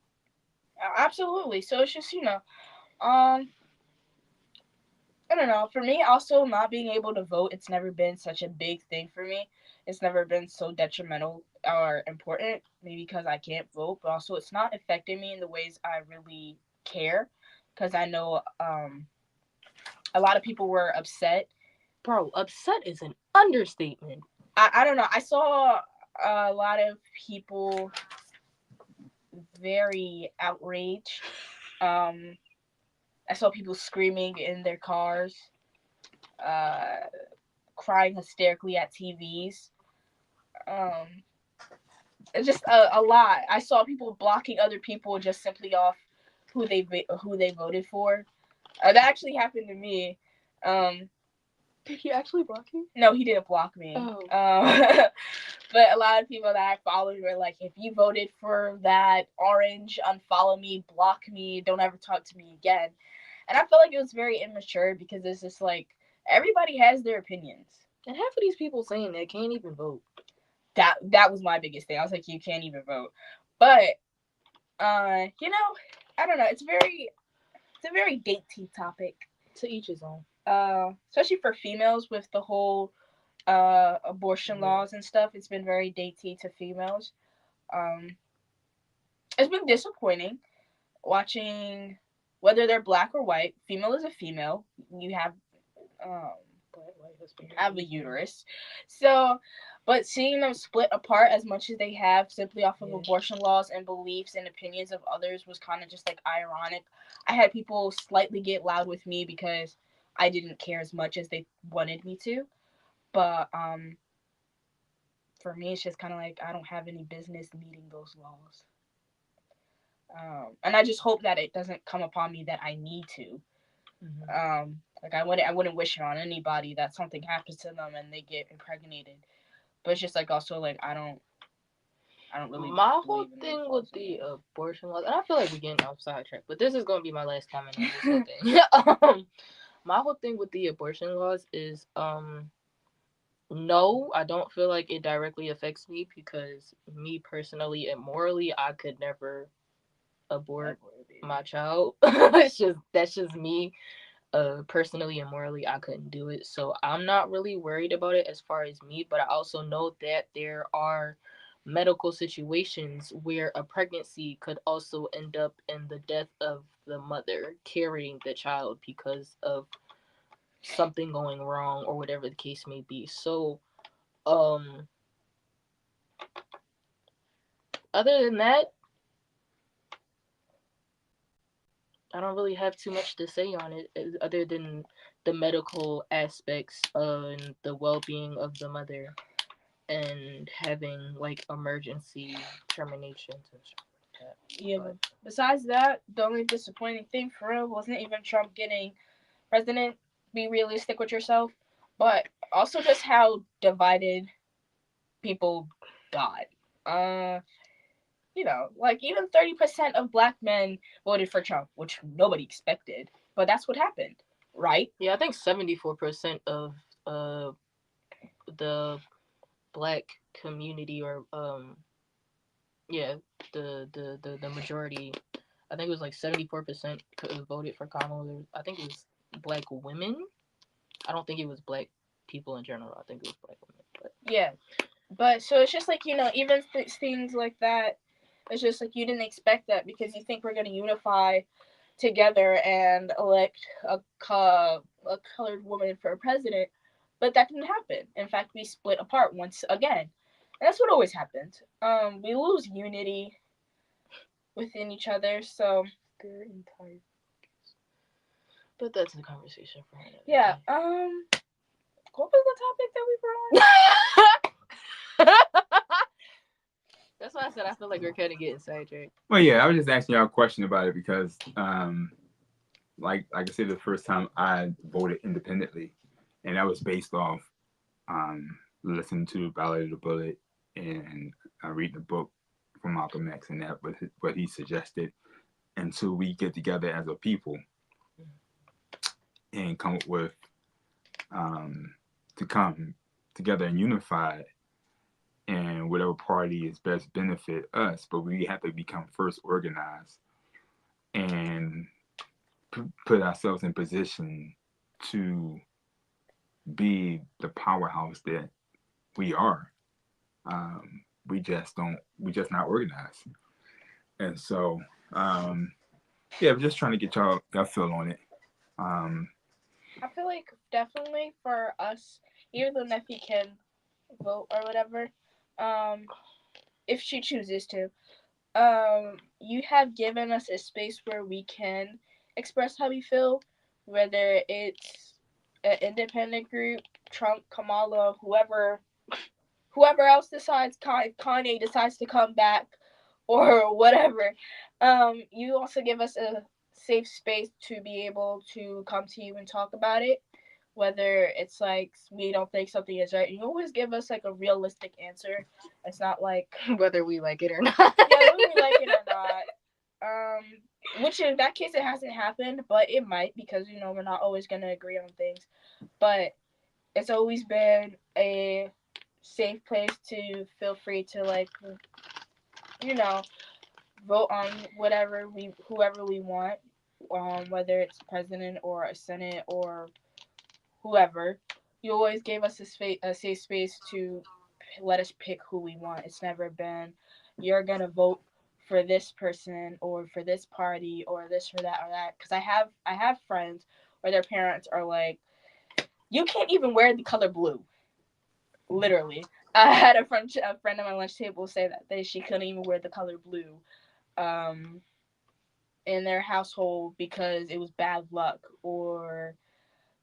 [SPEAKER 6] absolutely. So it's just I don't know. For me, also not being able to vote, it's never been such a big thing for me. It's never been so detrimental or important, maybe because I can't vote, but also it's not affecting me in the ways I really care, because I know a lot of people were upset.
[SPEAKER 4] Bro, upset is an understatement.
[SPEAKER 6] I don't know. I saw a lot of people very outraged. I saw people screaming in their cars, crying hysterically at TVs. It's just a lot. I saw people blocking other people just simply off who they voted for. That actually happened to me.
[SPEAKER 4] Did he actually block you?
[SPEAKER 6] No, he didn't block me.
[SPEAKER 4] Oh.
[SPEAKER 6] But a lot of people that I followed were like, if you voted for that orange, unfollow me, block me, don't ever talk to me again. And I felt like it was very immature because it's just like, everybody has their opinions.
[SPEAKER 4] And half of these people saying that can't even vote.
[SPEAKER 6] That was my biggest thing. I was like, you can't even vote. But, you know, I don't know. It's a very dainty topic.
[SPEAKER 4] To each his own.
[SPEAKER 6] Especially for females with the whole abortion laws and stuff. It's been very dainty to females. It's been disappointing watching whether they're black or white. Female is a female. You have a uterus. So, but seeing them split apart as much as they have simply off of abortion laws and beliefs and opinions of others was kind of just like ironic. I had people slightly get loud with me because I didn't care as much as they wanted me to. But for me, it's just kind of like I don't have any business meeting those laws. And I just hope that it doesn't come upon me that I need to. Mm-hmm. Like I wouldn't wish it on anybody that something happens to them and they get impregnated. But it's just like also like I don't really.
[SPEAKER 4] My whole thing with the abortion laws, and I feel like we're getting off sidetrack, but this is gonna be my last comment on this whole thing. My whole thing with the abortion laws is no, I don't feel like it directly affects me because me personally and morally, I could never abort my child. That's just me. Personally and morally, I couldn't do it. So I'm not really worried about it as far as me, but I also know that there are medical situations where a pregnancy could also end up in the death of the mother carrying the child because of something going wrong or whatever the case may be. So other than that, I don't really have too much to say on it other than the medical aspects and the well-being of the mother and having like emergency terminations and stuff like that.
[SPEAKER 6] Yeah, but besides that, the only disappointing thing for real wasn't even Trump getting president. Be realistic with yourself, but also just how divided people got. You know, like even 30% of black men voted for Trump, which nobody expected, but that's what happened, right?
[SPEAKER 4] Yeah, I think 74% of the black community, or the majority, I think it was like 74% voted for Khamou. I think it was black women. I don't think it was black people in general. I think it was black women. But
[SPEAKER 6] yeah, but so it's just like, you know, even things like that. It's just like you didn't expect that because you think we're gonna unify together and elect a colored woman for president, but that didn't happen. In fact, we split apart once again, and that's what always happens. We lose unity within each other. So
[SPEAKER 4] their entire. But that's a conversation for another.
[SPEAKER 6] Yeah. What was the topic that we brought?
[SPEAKER 4] That's why I said I feel like we're kind of getting sidetracked.
[SPEAKER 3] Well, yeah, I was just asking y'all a question about it because, like I said, the first time I voted independently, and that was based off listening to Ballad of the Bullet and reading the book from Malcolm X, and that was what he suggested. Until we get together as a people and come up with to come together and unify. And whatever party is best benefit us, but we have to become first organized and put ourselves in position to be the powerhouse that we are. We just not organized. And so, we're just trying to get y'all feel on it.
[SPEAKER 6] I feel like definitely for us, even though Neffy can vote or whatever, if she chooses to, you have given us a space where we can express how we feel, whether it's an independent group, Trump, Kamala, whoever else decides, Kanye decides to come back, or whatever. You also give us a safe space to be able to come to you and talk about it. Whether it's like we don't think something is right, you always give us like a realistic answer. It's not like
[SPEAKER 4] Whether we like it or not.
[SPEAKER 6] yeah, whether we like it or not. Which in that case it hasn't happened, but it might, because we're not always gonna agree on things. But it's always been a safe place to feel free to like vote on whoever we want, whether it's president or a senate or whoever. You always gave us a safe space to let us pick who we want. It's never been, you're gonna vote for this person or for this party or this or that. Because I have friends where their parents are like, you can't even wear the color blue. Literally, I had a friend on my lunch table say that she couldn't even wear the color blue, in their household because it was bad luck, or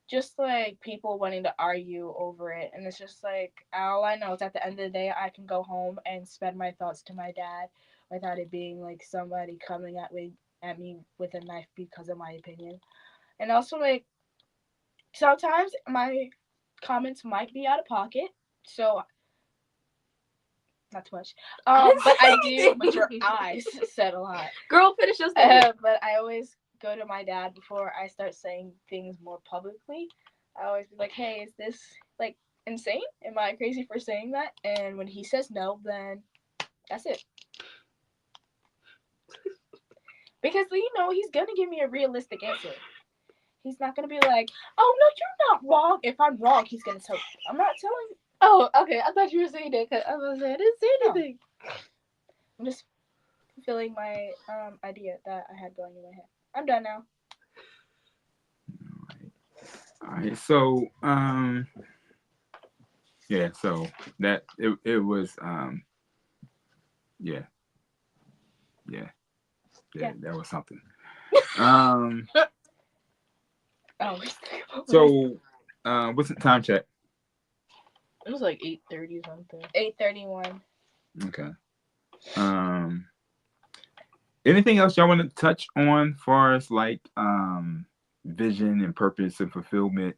[SPEAKER 6] just like people wanting to argue over it. And it's just like, all I know is at the end of the day, I can go home and spend my thoughts to my dad without it being like somebody coming at me with a knife because of my opinion. And also, like, sometimes my comments might be out of pocket, so not too much. But I do. But your eyes said a lot.
[SPEAKER 4] Girl, finish your statement.
[SPEAKER 6] But I always go to my dad before I start saying things more publicly. I always be like, "Hey, is this like insane? Am I crazy for saying that?" And when he says no, then that's it. Because he's gonna give me a realistic answer. He's not gonna be like, "Oh no, you're not wrong." If I'm wrong, he's gonna tell me. I'm not telling you.
[SPEAKER 4] Oh, okay. I thought you were saying that because I was saying I didn't say anything.
[SPEAKER 6] No. I'm just fulfilling my idea that I had going in my head. I'm done now.
[SPEAKER 3] All right. So yeah. So that it was yeah. That was something. So what's the time check?
[SPEAKER 4] It was like 8:30 something.
[SPEAKER 6] 8:31.
[SPEAKER 3] Okay. Anything else y'all want to touch on far as like vision and purpose and fulfillment,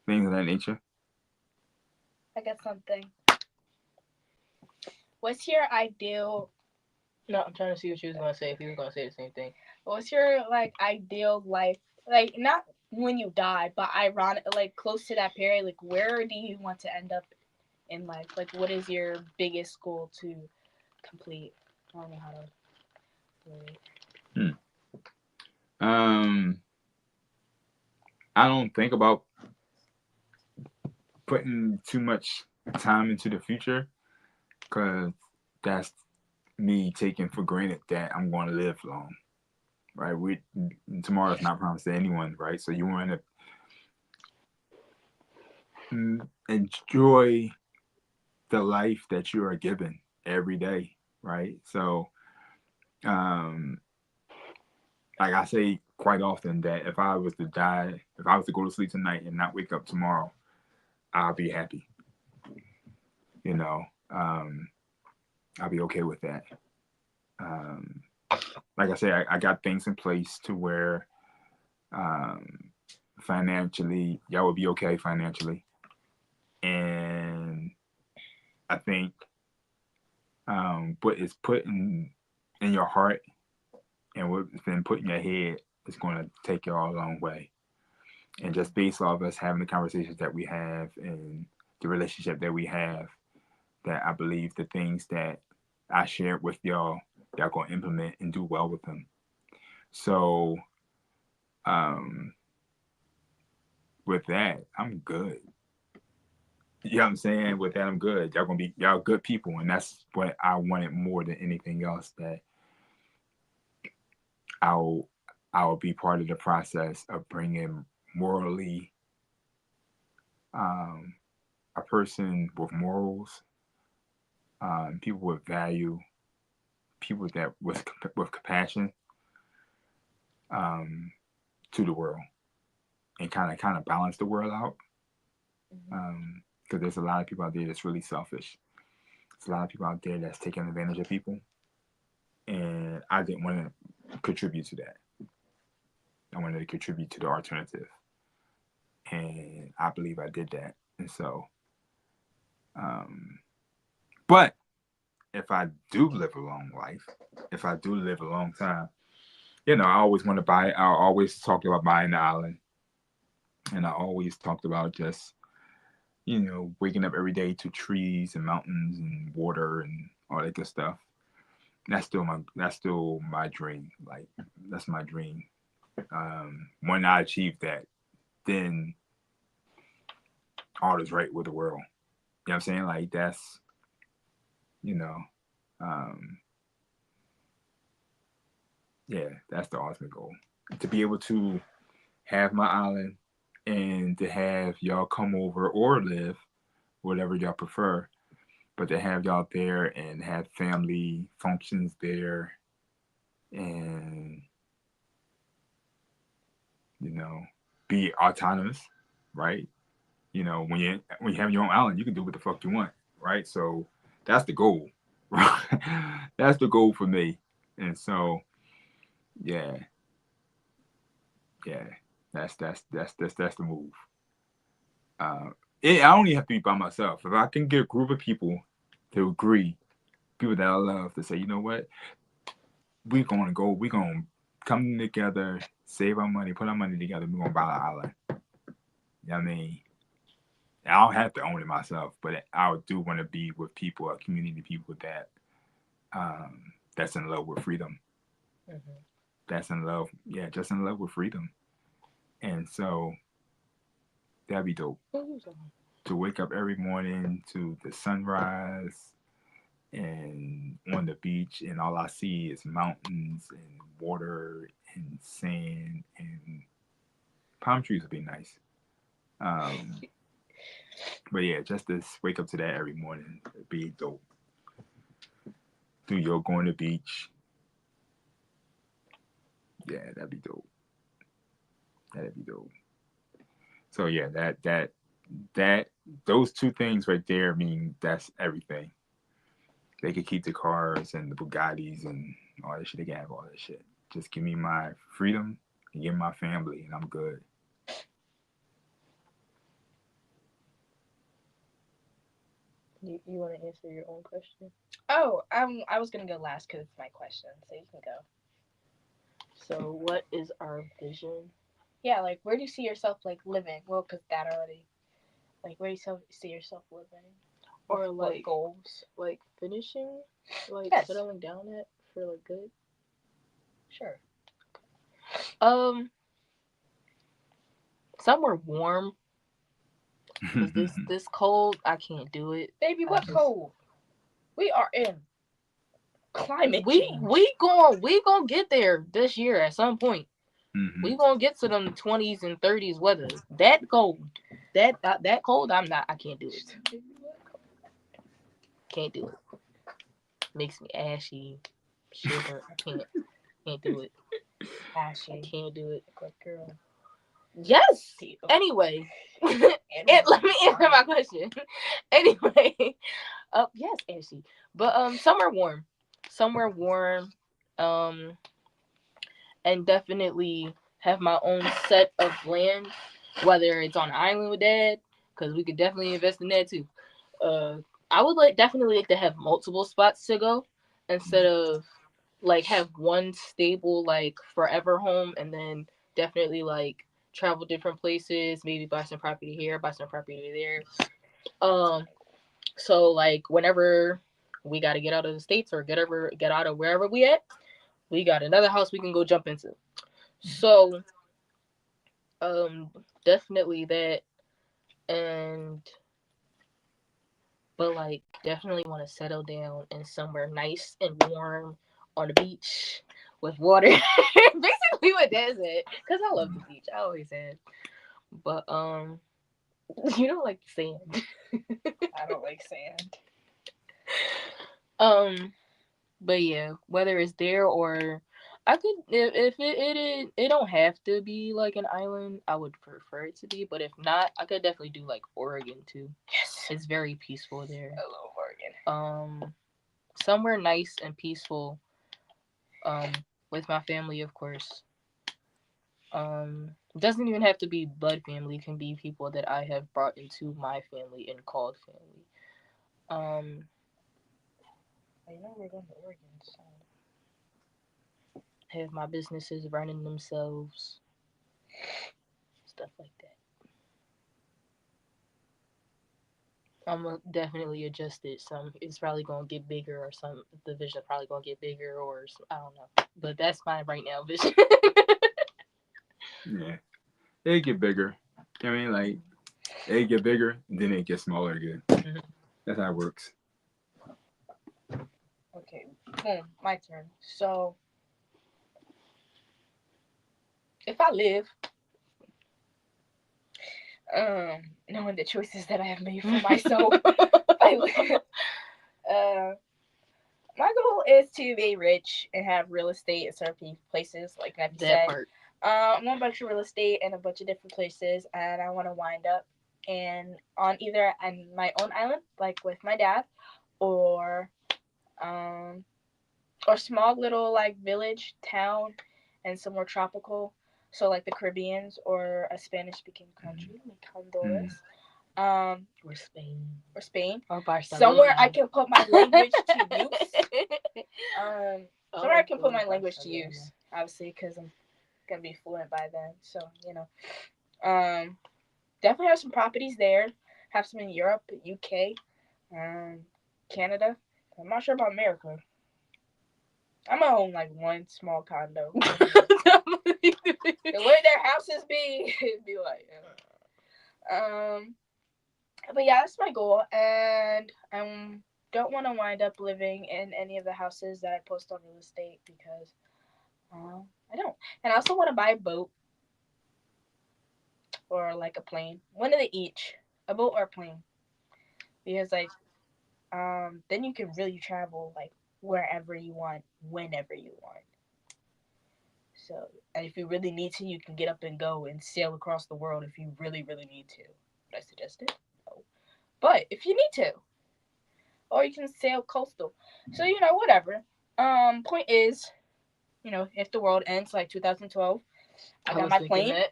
[SPEAKER 3] things of that nature?
[SPEAKER 6] I got something. What's your ideal?
[SPEAKER 4] No, I'm trying to see what she was gonna say. If you was gonna say the same thing.
[SPEAKER 6] What's your like ideal life? Like, not when you die, but ironic, like close to that period. Like, where do you want to end up in life? Like, what is your biggest goal to complete? I don't know how to.
[SPEAKER 3] I don't think about putting too much time into the future, because that's me taking for granted that I'm going to live long, right? Tomorrow's not promised to anyone, right? So you want to enjoy the life that you are given every day, right? So like I say quite often, that if I was to go to sleep tonight and not wake up tomorrow, I'll be happy. I'll be okay with that. Like I say, I got things in place to where financially, y'all will be okay financially. And I think what is put in your heart and what's been put in your head is going to take you all a long way. And just based off us having the conversations that we have and the relationship that we have, that I believe the things that I shared with y'all going to implement and do well with them. So with that, I'm good. You know what I'm saying? With that, I'm good. Y'all good people. And that's what I wanted more than anything else, that I'll be part of the process of bringing morally a person with morals, people with value, people that with compassion to the world, and kind of balance the world out. Because there's a lot of people out there that's really selfish. There's a lot of people out there that's taking advantage of people, and I didn't want to contribute to that. I wanted to contribute to the alternative, and I believe I did that. And so, but if I do live a long life, if I do live a long time, I always want to buy. I always talked about buying the island, and I always talked about just waking up every day to trees and mountains and water and all that good stuff. That's still my dream. Like that's my dream. When I achieve that, then all is right with the world. You know what I'm saying? Like that's you know, um, yeah, that's the ultimate goal. To be able to have my island and to have y'all come over or live, whatever y'all prefer, but to have y'all there and have family functions there and be autonomous, right? When you have your own island, you can do what the fuck you want, right? So that's the goal. Right? That's the goal for me. And so yeah, yeah, that's the move. I only have to be by myself. If I can get a group of people to agree, people that I love, to say, you know what, we're gonna come together, save our money, put our money together, we're gonna buy an island. You know what I mean? I don't have to own it myself, but I do want to be with people, a community of people that's in love with freedom. Mm-hmm. That's in love, just in love with freedom. And so that'd be dope. To wake up every morning to the sunrise and on the beach, and all I see is mountains and water and sand, and palm trees would be nice. But yeah, just to wake up to that every morning would be dope. Do yoga on the beach. Yeah, that'd be dope. That'd be dope. So yeah, that those two things right there mean that's everything. They could keep the cars and the Bugattis and all that shit. They can have all that shit. Just give me my freedom and give me my family, and I'm good.
[SPEAKER 4] You want to answer your own question?
[SPEAKER 6] Oh, I was gonna go last because it's my question, so you can go.
[SPEAKER 4] So, what is our vision?
[SPEAKER 6] Yeah, like where do you see yourself like living? Well, because that already. Like where do you see yourself living?
[SPEAKER 4] Or like
[SPEAKER 6] what goals?
[SPEAKER 4] Like finishing, like
[SPEAKER 6] yes.
[SPEAKER 4] settling down at for like good.
[SPEAKER 6] Sure.
[SPEAKER 4] Somewhere warm. Cause this cold, I can't do it.
[SPEAKER 6] Baby, what cold? We are in climate change.
[SPEAKER 4] We gonna get there this year at some point.
[SPEAKER 3] Mm-hmm.
[SPEAKER 4] We gonna get to them 20s and 30s weather. That cold, that cold, I can't do it. Can't do it. Makes me ashy, shiver. I can't do it.
[SPEAKER 6] Ashy.
[SPEAKER 4] I can't do it.
[SPEAKER 6] Good girl.
[SPEAKER 4] Yes. Anyway, let me answer my question. Anyway, yes, ashy, but somewhere warm, and definitely have my own set of land, whether it's on an island with Dad, because we could definitely invest in that too. I would definitely like to have multiple spots to go instead of like have one stable like forever home, and then definitely like travel different places, maybe buy some property here, buy some property there. So like whenever we got to get out of the States or get out of wherever we at, we got another house we can go jump into. So definitely that. And but like definitely want to settle down in somewhere nice and warm on the beach with water. Basically what Dad said, because I love the beach. I always had. But you don't like sand.
[SPEAKER 6] I don't like sand.
[SPEAKER 4] But yeah, whether it's there or I could, if it don't have to be like an island, I would prefer it to be. But if not, I could definitely do like Oregon too.
[SPEAKER 6] Yes,
[SPEAKER 4] it's very peaceful there.
[SPEAKER 6] I love Oregon.
[SPEAKER 4] Somewhere nice and peaceful. With my family, of course. It doesn't even have to be blood family. It can be people that I have brought into my family and called family. I know we're going to Oregon, so have my businesses running themselves, stuff like that. I'm gonna definitely adjust it. Some it's probably gonna get bigger, or some the vision probably gonna get bigger, or I don't know. But that's my right now vision.
[SPEAKER 3] Yeah, it get bigger. I mean, like it get bigger, then it gets smaller again.
[SPEAKER 4] Mm-hmm.
[SPEAKER 3] That's how it works.
[SPEAKER 6] Okay, boom, my turn. So, if I live, knowing the choices that I have made for myself, I live. My goal is to be rich and have real estate in certain places, like Nef said.
[SPEAKER 4] Part.
[SPEAKER 6] I want a bunch of real estate in a bunch of different places, and I want to wind up on either my own island, like with my dad, or small little like village town, and somewhere tropical, so like the Caribbeans or a Spanish-speaking country like Honduras.
[SPEAKER 4] Or Spain.
[SPEAKER 6] Or
[SPEAKER 4] Barcelona.
[SPEAKER 6] somewhere I can put my language to use. Somewhere I can put my language to use, obviously, because I'm gonna be fluent by then. So definitely have some properties there. Have some in Europe, UK, Canada. I'm not sure about America. I'm gonna own like one small condo. The way their houses be, it'd be like, but yeah, that's my goal, and I don't want to wind up living in any of the houses that I post on real estate because I don't. And I also want to buy a boat or like a plane, one of the each, a boat or a plane, because like then you can really travel like wherever you want, whenever you want. So, and if you really need to, you can get up and go and sail across the world if you really, really need to. Would I suggest it? No. But if you need to, or you can sail coastal. So, whatever. Point is, if the world ends like 2012, I got my plane. I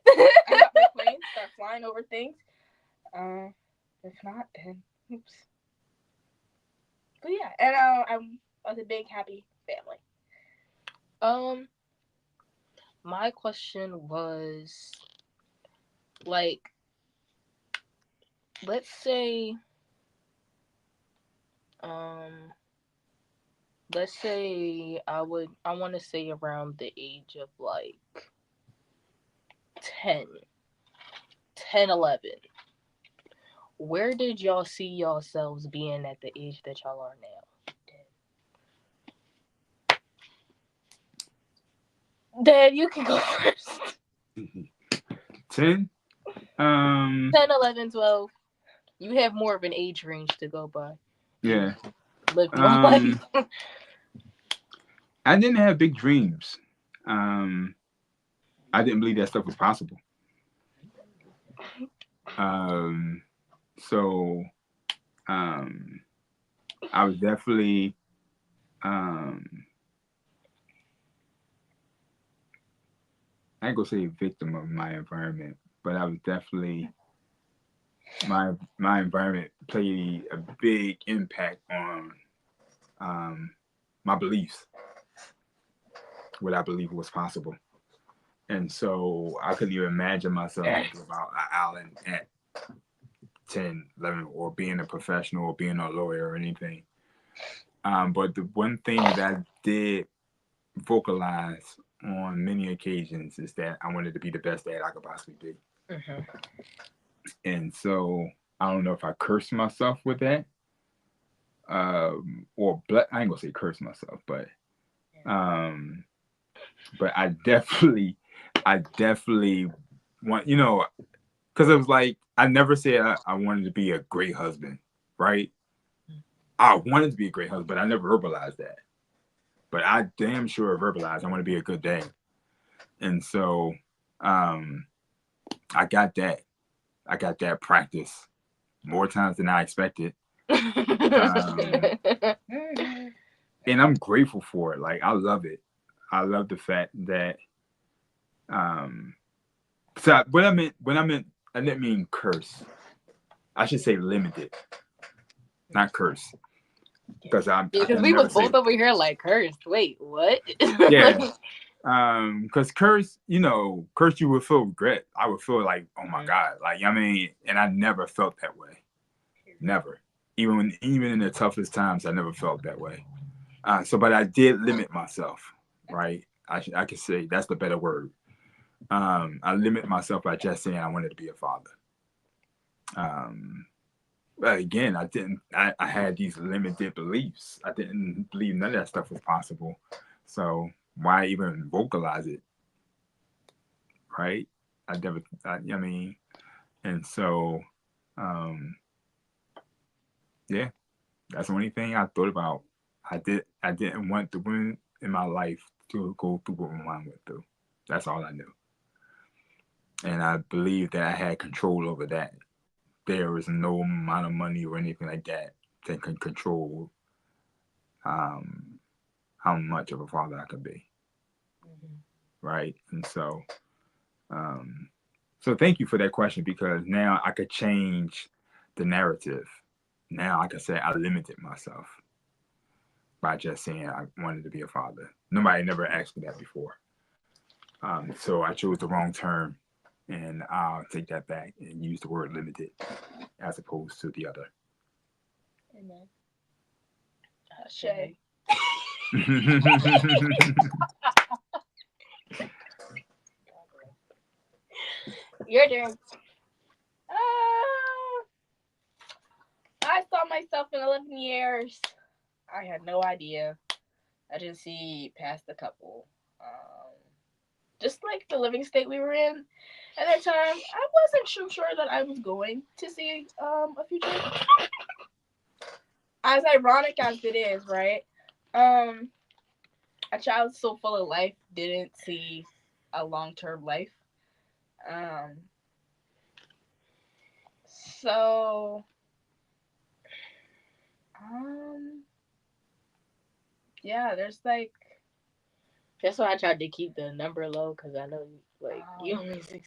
[SPEAKER 6] got my plane, start flying over things. If not, then oops. But yeah, and I'm a big happy family.
[SPEAKER 4] My question was, like, let's say I want to say around the age of like 10, 11. Where did y'all see yourselves being at the age that y'all are now? Dad, you can go first.
[SPEAKER 3] 10?
[SPEAKER 4] 10, 11, 12. You have more of an age range to go by.
[SPEAKER 3] Yeah.
[SPEAKER 4] Live your life.
[SPEAKER 3] I didn't have big dreams. I didn't believe that stuff was possible. So I was definitely I ain't gonna say a victim of my environment, but I was definitely my environment played a big impact on my beliefs, what I believe was possible. And so I couldn't even imagine myself thinking about an island at 10, 11, or being a professional or being a lawyer or anything. But the one thing that I did vocalize on many occasions is that I wanted to be the best dad I could possibly be.
[SPEAKER 4] Mm-hmm.
[SPEAKER 3] And so I don't know if I cursed myself with that, I ain't gonna say curse myself, but I definitely want, because it was like I never said I wanted to be a great husband, right? I wanted to be a great husband, but I never verbalized that. But I damn sure verbalized I want to be a good dad. And so I got that. I got that practice more times than I expected. And I'm grateful for it. Like, I love it. I love the fact that So what I meant, I didn't mean curse. I should say limited, not curse. Because
[SPEAKER 4] because we was both over here like cursed. Wait, what?
[SPEAKER 3] Yeah. Because curse, curse, you would feel regret. I would feel like, oh my God, like, I mean, and I never felt that way. Never. Even in the toughest times, I never felt that way. But I did limit myself, right? I could say that's the better word. I limit myself by just saying I wanted to be a father. But again, I had these limited beliefs. I didn't believe none of that stuff was possible. So why even vocalize it? Right? And so, yeah, that's the only thing I thought about. I didn't want the women in my life to go through what my mom went through. That's all I knew. And I believed that I had control over that. There was no amount of money or anything like that can control how much of a father I could be. Right? And so, so thank you for that question, because now I could change the narrative. Now I can say I limited myself by just saying I wanted to be a father. Nobody never asked me that before. So I chose the wrong term, and I'll take that back and use the word limited as opposed to the other.
[SPEAKER 6] Amen. Shay. Your turn. I saw myself in 11 years. I had no idea. I didn't see past a couple. Just like the living state we were in at that time, I wasn't sure that I was going to see a future. As ironic as it is, right? A child so full of life didn't see a long-term life. So, yeah, there's like.
[SPEAKER 4] That's why I tried to keep the number low, because I know, like, you only 16.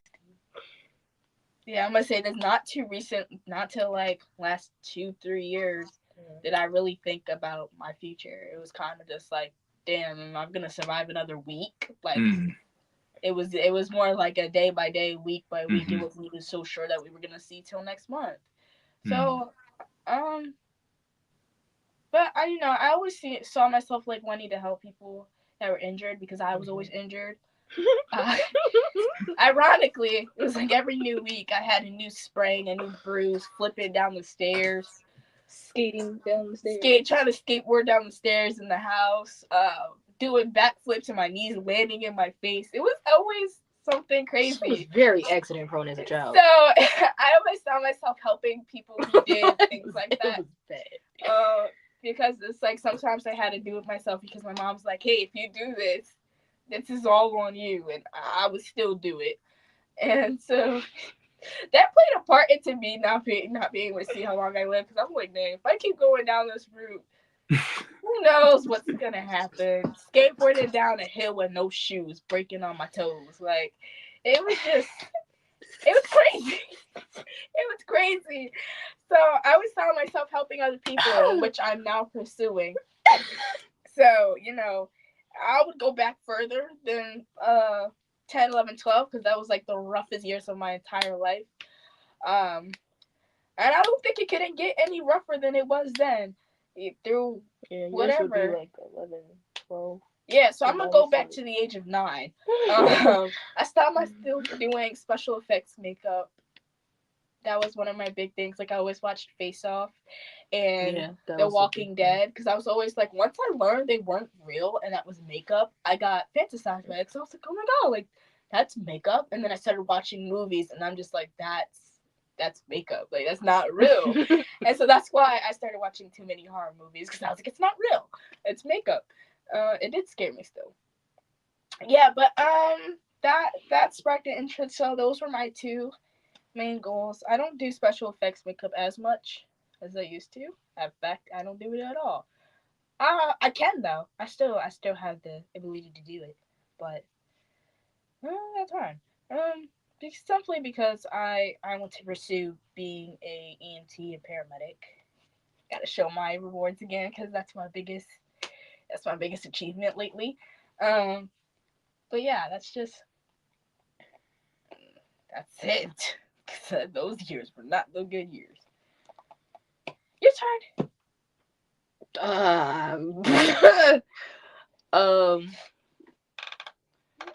[SPEAKER 6] Yeah, I'm gonna say that's not too recent, not till like last 2-3 years did I really think about my future. It was kind of just like, damn, I'm gonna survive another week. Like, it was more like a day by day, week by week. It wasn't even so sure that we were gonna see till next month. So, but I always saw myself like wanting to help people that were injured, because I was always injured. Ironically, it was like every new week I had a new sprain, a new bruise, flipping down the stairs,
[SPEAKER 4] skating down the stairs,
[SPEAKER 6] trying to skateboard down the stairs in the house, doing backflips and my knees landing in my face. It was always something crazy.
[SPEAKER 4] She was very accident prone as a child.
[SPEAKER 6] So I always found myself helping people who did things like that.
[SPEAKER 4] It was bad.
[SPEAKER 6] Because it's like sometimes I had to do it myself, because my mom's like, hey, if you do this is all on you, and I would still do it. And so that played a part into me not being able to see how long I live, because I'm like, man, if I keep going down this route, who knows what's gonna happen. Skateboarding down a hill with no shoes, breaking on my toes. Like, it was crazy. It was crazy. So I always found myself helping other people, which I'm now pursuing. So, I would go back further than 10, 11, 12, because that was like the roughest years of my entire life. And I don't think it couldn't get any rougher than it was then. Through whatever.
[SPEAKER 4] Yours would be like 11, 12.
[SPEAKER 6] Yeah, so I'm going to go back to the age of 9. I stopped myself doing special effects makeup. That was one of my big things. Like, I always watched Face Off and The Walking Dead, because I was always like, once I learned they weren't real and that was makeup, I got fantasized by it. So I was like, oh my god, like, that's makeup. And then I started watching movies, and I'm just like, that's makeup. Like, that's not real. And so that's why I started watching too many horror movies, because I was like, it's not real. It's makeup. It did scare me still. Yeah, but that sparked an interest. So those were my 2 main goals. I don't do special effects makeup as much as I used to. In fact, I don't do it at all. I can though. I still have the ability to do it, but that's hard. Simply because I want to pursue being a EMT and paramedic. Got to show my rewards again because that's my biggest achievement lately. But yeah, that's it. Those years were not the good years. Your turn.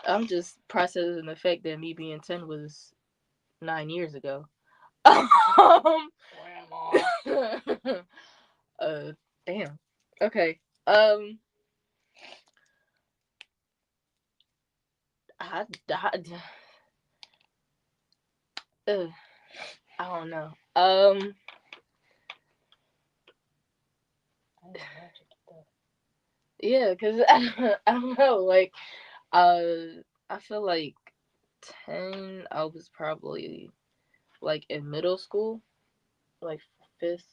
[SPEAKER 4] I'm just processing the fact that me being 10 was 9 years ago.
[SPEAKER 6] Grandma.
[SPEAKER 4] Damn. Okay. I don't know. Yeah, cause I don't know. Like, I feel like 10. I was probably like in middle school, like fifth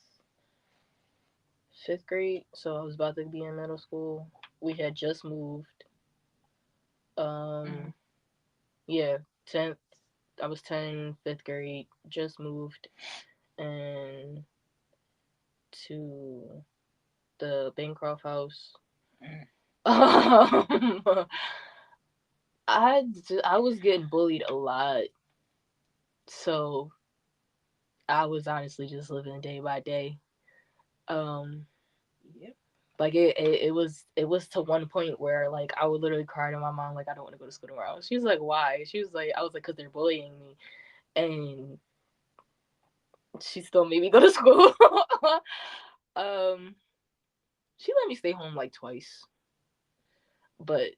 [SPEAKER 4] grade. So I was about to be in middle school. We had just moved. Yeah, 10th. I was 10, fifth grade. Just moved, and to the Bancroft house. I was getting bullied a lot, so I was honestly just living day by day.
[SPEAKER 6] Yep.
[SPEAKER 4] Like it was to one point where like I would literally cry to my mom like I don't want to go to school tomorrow. She was like, why? She was like, I was like, because they're bullying me, and she still made me go to school. She let me stay home like twice, but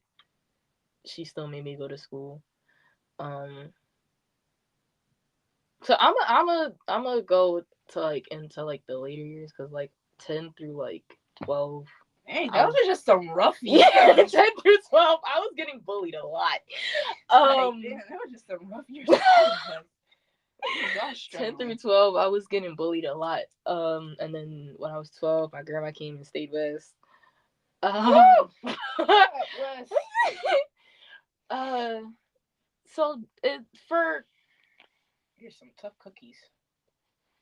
[SPEAKER 4] she still made me go to school. So I'm a go to like into like the later years because like 10 through like 12.
[SPEAKER 6] Hey, those are just some rough years.
[SPEAKER 4] Yeah, 10 through 12, I was getting bullied a lot.
[SPEAKER 6] Damn, that was just some rough years.
[SPEAKER 4] 10 through 12, I was getting bullied a lot. And then when I was 12, my grandma came and stayed with us. So
[SPEAKER 6] here's some tough cookies.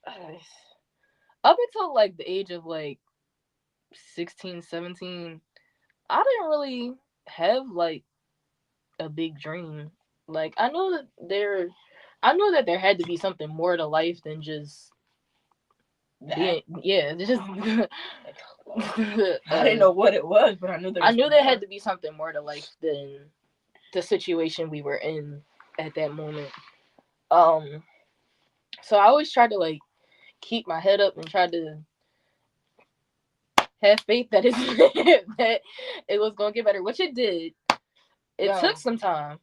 [SPEAKER 4] Up until like the age of like 16, 17, I didn't really have like a big dream. Like I knew that there had to be something more to life than just being, just
[SPEAKER 6] I didn't know what it was, but I knew
[SPEAKER 4] there had to be something more to life than the situation we were in at that moment. So I always tried to like keep my head up and try to have faith that that it was gonna get better, which it did. It took some time,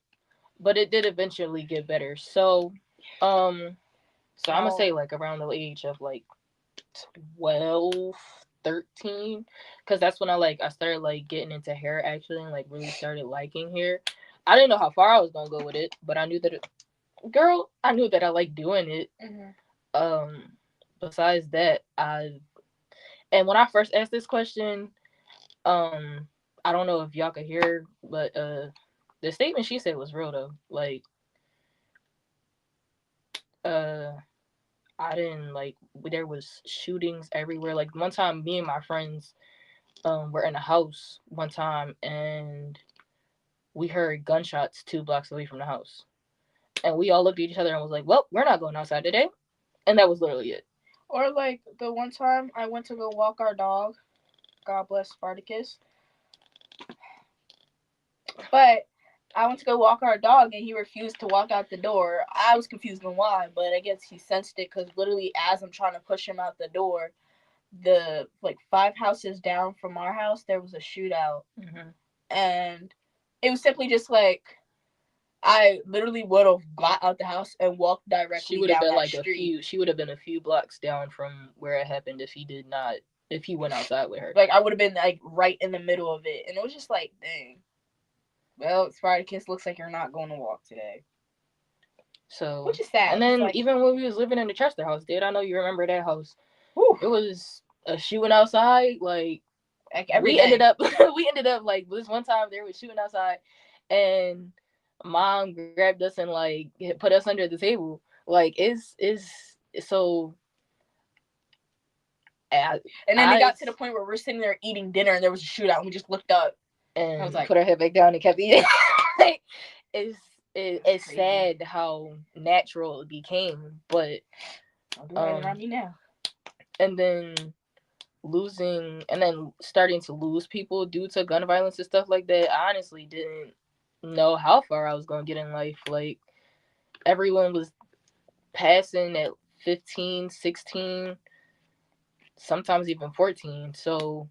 [SPEAKER 4] but it did eventually get better. So I'm gonna say like around the age of like 12, 13, because that's when I started like getting into hair actually and like really started liking hair. I didn't know how far I was gonna go with it, but I knew that I knew that I liked doing it. Besides that, and when I first asked this question, I don't know if y'all could hear, but the statement she said was real though. Like, I didn't like there was shootings everywhere. Like one time, me and my friends were in a house one time, and we heard gunshots 2 blocks away from the house, and we all looked at each other and was like, "Well, we're not going outside today," and that was literally it.
[SPEAKER 6] Or like the one time I went to go walk our dog. God bless Spartacus. But I went to go walk our dog and he refused to walk out the door. I was confused on why, but I guess he sensed it because literally as I'm trying to push him out the door, the like 5 houses down from our house, there was a shootout. And it was simply just like, I literally would have got out the house and walked directly down that street.
[SPEAKER 4] She would have been a few blocks down from where it happened if he went outside with her.
[SPEAKER 6] Like I would have been like right in the middle of it. And it was just like, dang. Well, Spartacus, looks like you're not going to walk today.
[SPEAKER 4] So,
[SPEAKER 6] which is sad.
[SPEAKER 4] And then even when we was living in the Chester house, dude, I know you remember that house.
[SPEAKER 6] Whew.
[SPEAKER 4] It was a shooting outside. Like
[SPEAKER 6] we
[SPEAKER 4] ended up like this one time there was shooting outside, and mom grabbed us and like put us under the table. Like it's so.
[SPEAKER 6] And then they got to the point where we're sitting there eating dinner and there was a shootout and we just looked up
[SPEAKER 4] and
[SPEAKER 6] I was like,
[SPEAKER 4] put our head back down and kept eating. Like, it's sad how natural it became, but
[SPEAKER 6] don't do that around me now.
[SPEAKER 4] And then starting to lose people due to gun violence and stuff like that. I honestly didn't know how far I was gonna get in life. Like everyone was passing at 15, 16, sometimes even 14. So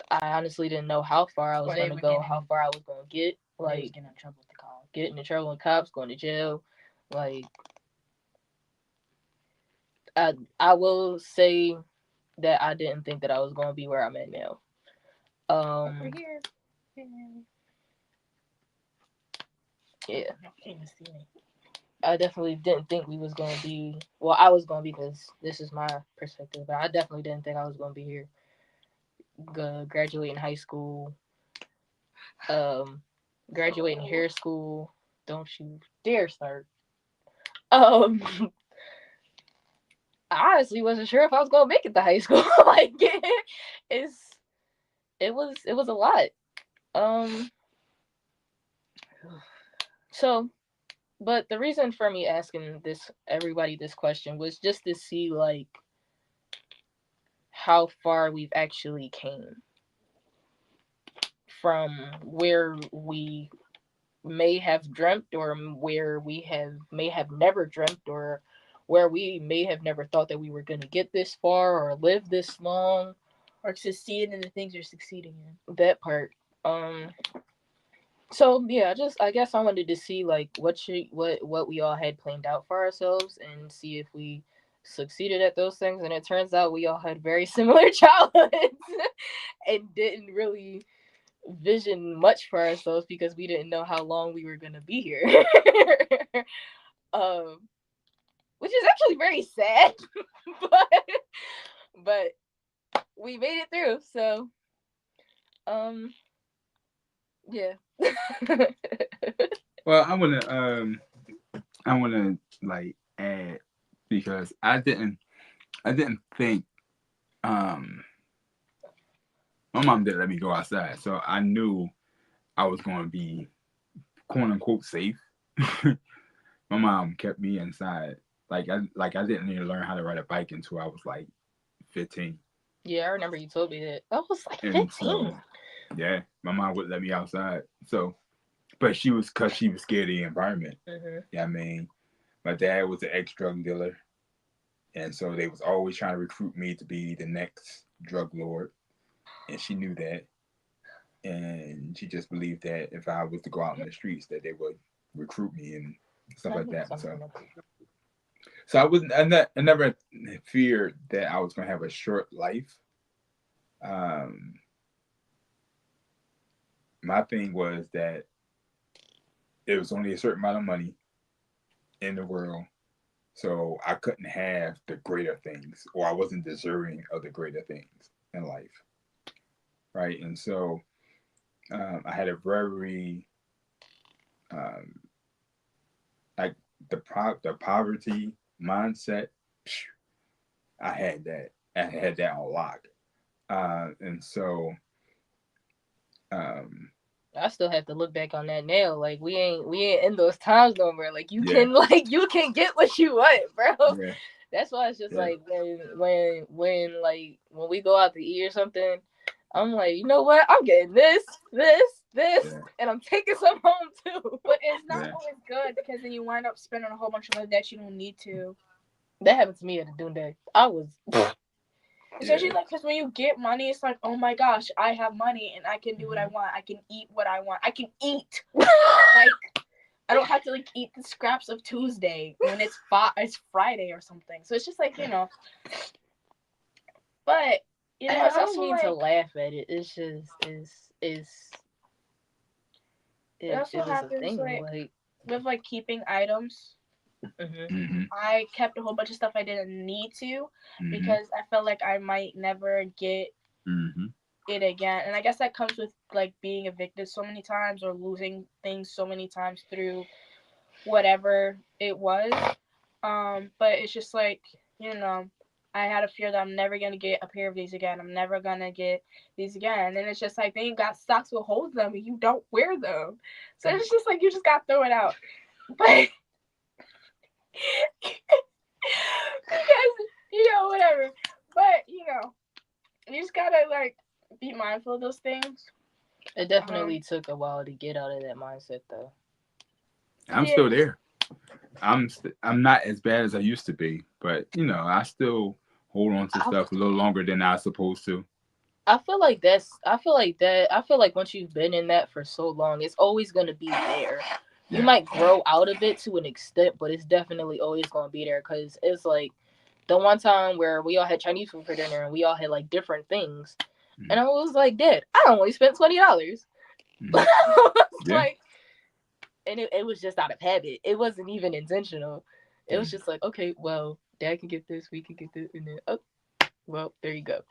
[SPEAKER 4] I honestly didn't know how far I was going to go, how far I was going to get. Like, getting in trouble with the cops. Getting in trouble with cops, going to jail. Like, I will say that I didn't think that I was going to be where I'm at now. Over here. Yeah. I definitely didn't think we was going to be... Well, I was going to be, because this is my perspective, but I definitely didn't think I was going to be here. Graduating high school, graduating hair school. Don't you dare start. I honestly wasn't sure if I was gonna make it to high school. Like it was a lot. So, but the reason for me asking everybody this question was just to see like how far we've actually came from where we may have dreamt, or where we may have never dreamt, or where we may have never thought that we were going to get this far or live this long
[SPEAKER 6] or succeed in the things you're succeeding in.
[SPEAKER 4] That part. So yeah, I guess I wanted to see like what we all had planned out for ourselves and see if we succeeded at those things. And it turns out we all had very similar childhoods and didn't really vision much for ourselves because we didn't know how long we were gonna be here. Which is actually very sad. but we made it through, so yeah.
[SPEAKER 3] Well, I wanna like add, because I didn't think my mom didn't let me go outside, so I knew I was going to be quote unquote safe. My mom kept me inside. Like I didn't even learn how to ride a bike until I was like 15.
[SPEAKER 4] Yeah, I remember you told me that. I was like 15.
[SPEAKER 3] So, yeah, my mom wouldn't let me outside. So, but she was scared of the environment.
[SPEAKER 4] Mm-hmm.
[SPEAKER 3] Yeah, I mean, my dad was an ex-drug dealer, and so they was always trying to recruit me to be the next drug lord, and she knew that, and she just believed that if I was to go out in the streets, that they would recruit me and stuff like that. So I never feared that I was going to have a short life. My thing was that there was only a certain amount of money in the world, so I couldn't have the greater things, or I wasn't deserving of the greater things in life, right? And so I had a very like the poverty mindset. I had that on lock, and so
[SPEAKER 4] I still have to look back on that now. Like we ain't in those times no more. Like you can get what you want, bro. Yeah. That's why it's just like when we go out to eat or something, I'm like, you know what? I'm getting this, and I'm taking some home too.
[SPEAKER 6] But it's not always good because then you wind up spending a whole bunch of money that you don't need to.
[SPEAKER 4] That happened to me at a Dune Day. I was.
[SPEAKER 6] Especially like because when you get money, it's like, oh my gosh, I have money and I can do what I want. I can eat what I want. I can eat. Like I don't have to like eat the scraps of Tuesday when it's Friday or something. So it's just like, you know. But you know,
[SPEAKER 4] I don't mean to laugh at it. It's just it
[SPEAKER 6] also happens like with like keeping items.
[SPEAKER 3] Mm-hmm.
[SPEAKER 6] I kept a whole bunch of stuff I didn't need to because I felt like I might never get it again. And I guess that comes with like being evicted so many times or losing things so many times through whatever it was. But it's just like, you know, I had a fear that I'm never gonna get a pair of these again. I'm never gonna get these again. And it's just like they ain't got socks with holes in them and you don't wear them. So it's just like you just gotta throw it out. But because, whatever. But, you just gotta like be mindful of those things.
[SPEAKER 4] It definitely took a while to get out of that mindset, though.
[SPEAKER 3] I'm still there. I'm not as bad as I used to be, but I still hold on to stuff a little longer than I was supposed to.
[SPEAKER 4] I feel like once you've been in that for so long, it's always gonna be there. You might grow out of it to an extent, but it's definitely always gonna be there. Cause it's like the one time where we all had Chinese food for dinner and we all had like different things, and I was like, "Dad, I only spent $20." Like, and it was just out of habit. It wasn't even intentional. It was just like, okay, well, Dad can get this, we can get this, and then well, there you go.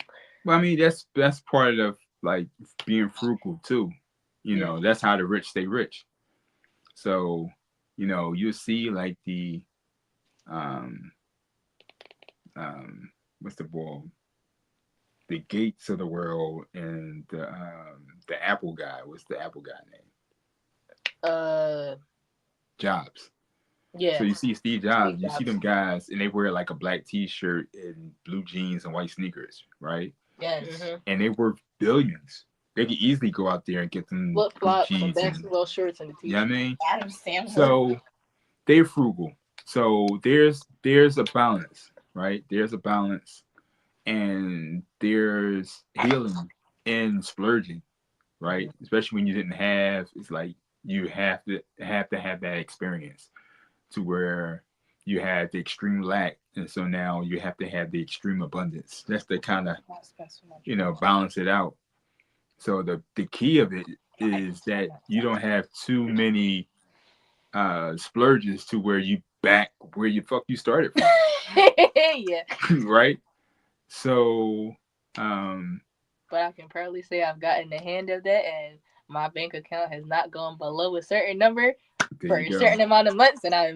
[SPEAKER 3] Well, I mean, that's part of like being frugal too. That's how the rich stay rich. So, you see like the what's the ball? The Gates of the world and the Apple guy. What's the Apple guy name? Jobs.
[SPEAKER 4] Yeah.
[SPEAKER 3] So you see Steve Jobs, you see them guys, and they wear like a black T-shirt and blue jeans and white sneakers, right?
[SPEAKER 4] Yes. Mm-hmm.
[SPEAKER 3] And they worth billions. They could easily go out there and get them
[SPEAKER 4] flip flops and
[SPEAKER 3] jeans
[SPEAKER 4] basketball shirts and the T-shirt.
[SPEAKER 3] You know what I mean?
[SPEAKER 6] Adam Sandler.
[SPEAKER 3] So they're frugal. So there's a balance, right? There's a balance, and there's healing in splurging, right? Especially when you didn't have. It's like you have to have that experience to where you had the extreme lack, and so now you have to have the extreme abundance. That's the kind of balance it out. So the key of it is that you don't have too many splurges to where you back where you started from.
[SPEAKER 4] Yeah.
[SPEAKER 3] Right? So
[SPEAKER 4] but I can proudly say I've gotten the hand of that, and my bank account has not gone below a certain number for a certain amount of months, and I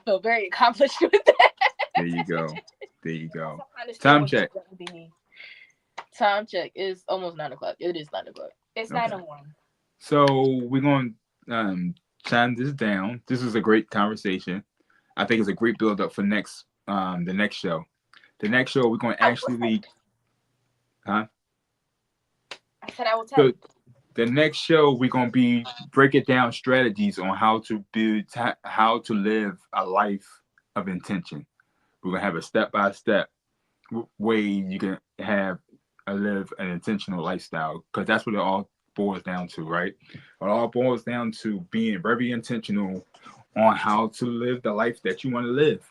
[SPEAKER 4] feel very accomplished with that.
[SPEAKER 3] There you go. Time check.
[SPEAKER 4] Time check is almost 9:00. It is 9:00.
[SPEAKER 6] It's 9:01.
[SPEAKER 3] So we're going to chime this down. This is a great conversation. I think it's a great build up for the next show. The next show we're going to actually,
[SPEAKER 6] I said I will tell you.
[SPEAKER 3] The next show we're going to be breaking down strategies on how to live a life of intention. We're going to have a step-by-step way you can live an intentional lifestyle, because that's what it all boils down to, right? It all boils down to being very intentional on how to live the life that you want to live.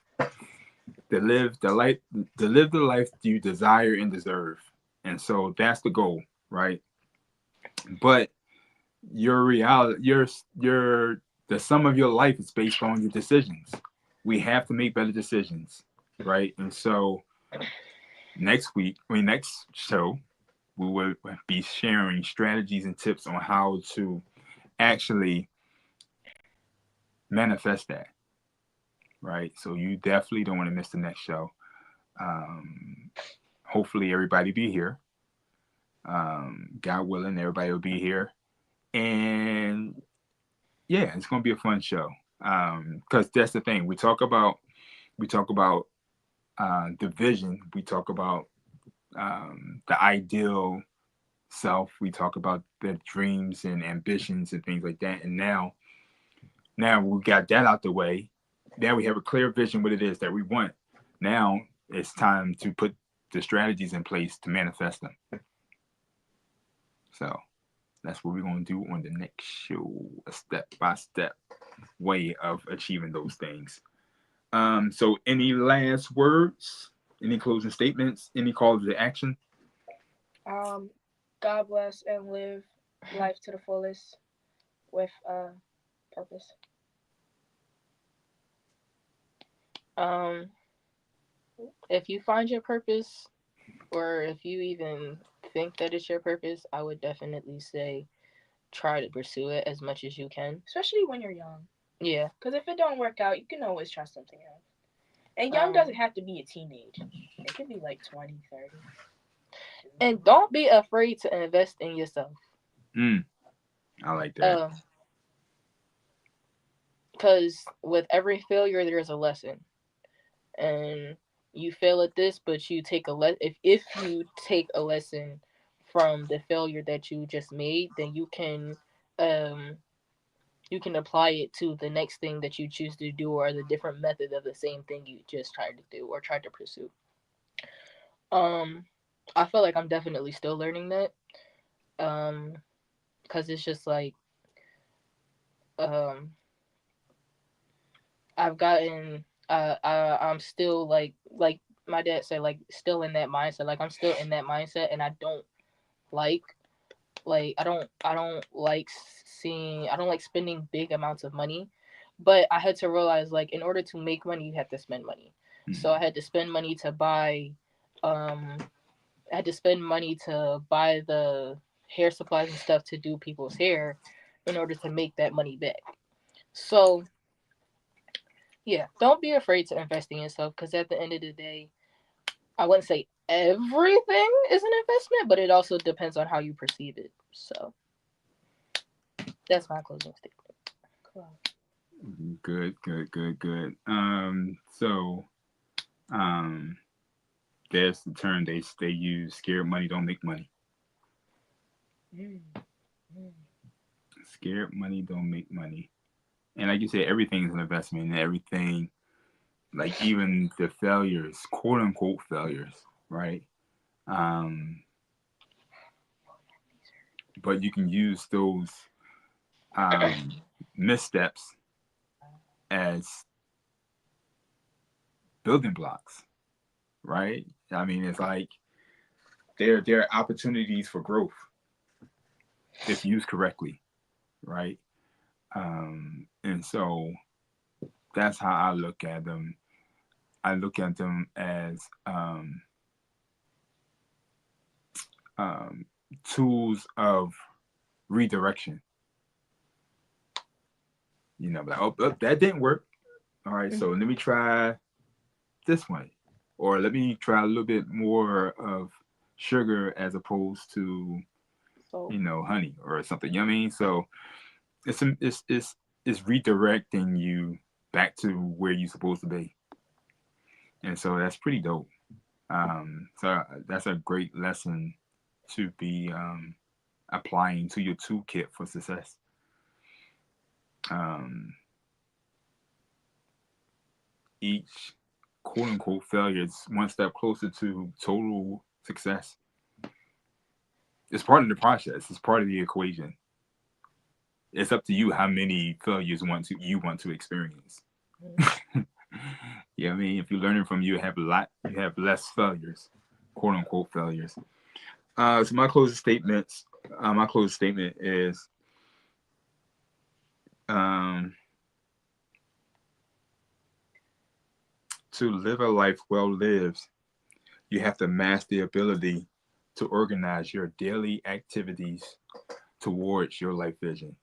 [SPEAKER 3] To live the life you desire and deserve. And so that's the goal, right? But your reality, the sum of your life is based on your decisions. We have to make better decisions, right? And so next show, we will be sharing strategies and tips on how to actually manifest that, right? So you definitely don't want to miss the next show. Hopefully everybody be here. God willing, everybody will be here. And yeah, it's going to be a fun show. Because that's the thing. We talk about the vision. We talk about the ideal self. We talk about the dreams and ambitions and things like that. And now we got that out the way. Now we have a clear vision what it is that we want. Now it's time to put the strategies in place to manifest them. So that's what we're going to do on the next show, a step-by-step way of achieving those things. So any last words, any closing statements, any calls to action?
[SPEAKER 6] God bless and live life to the fullest with purpose.
[SPEAKER 4] If you find your purpose, or if you even think that it's your purpose, I would definitely say try to pursue it as much as you can.
[SPEAKER 6] Especially when you're young.
[SPEAKER 4] Yeah.
[SPEAKER 6] Because if it don't work out, you can always try something else. And young doesn't have to be a teenage. It could be like 20, 30.
[SPEAKER 4] And don't be afraid to invest in yourself.
[SPEAKER 3] I like that.
[SPEAKER 4] Because with every failure, there's a lesson. And you fail at this, but you take if you take a lesson from the failure that you just made, then you can apply it to the next thing that you choose to do, or the different method of the same thing you just tried to do or tried to pursue. I feel like I'm definitely still learning that. Because it's just like I've gotten I'm still like my dad said, like still in that mindset. Like I'm still in that mindset, and I don't like I don't like spending big amounts of money. But I had to realize, like, in order to make money, you have to spend money. So I had to spend money to buy the hair supplies and stuff to do people's hair in order to make that money back. So yeah, don't be afraid to invest in yourself, because at the end of the day, I wouldn't say everything is an investment, but it also depends on how you perceive it. So that's my closing statement.
[SPEAKER 6] Cool.
[SPEAKER 3] Good. So there's the term they use: scared money don't make money. Scared money don't make money. And like you said, everything is an investment, and everything, like even the failures, quote unquote failures, right? But you can use those missteps as building blocks, right? I mean, it's like there are opportunities for growth if used correctly, right? And so that's how I look at them. I look at them as tools of redirection. You know, like, oh, that didn't work. All right, so let me try this one, or let me try a little bit more of sugar as opposed to, honey or something. You know what I mean? So it's redirecting you back to where you're supposed to be, and so that's pretty dope. So that's a great lesson to be applying to your toolkit for success. Each quote unquote failure is one step closer to total success. It's part of the process. It's part of the equation. It's up to you how many failures you want to experience. Yeah, I mean, if you're learning from you have less failures, quote unquote failures. So my closing statement is to live a life well lived, you have to master the ability to organize your daily activities towards your life vision.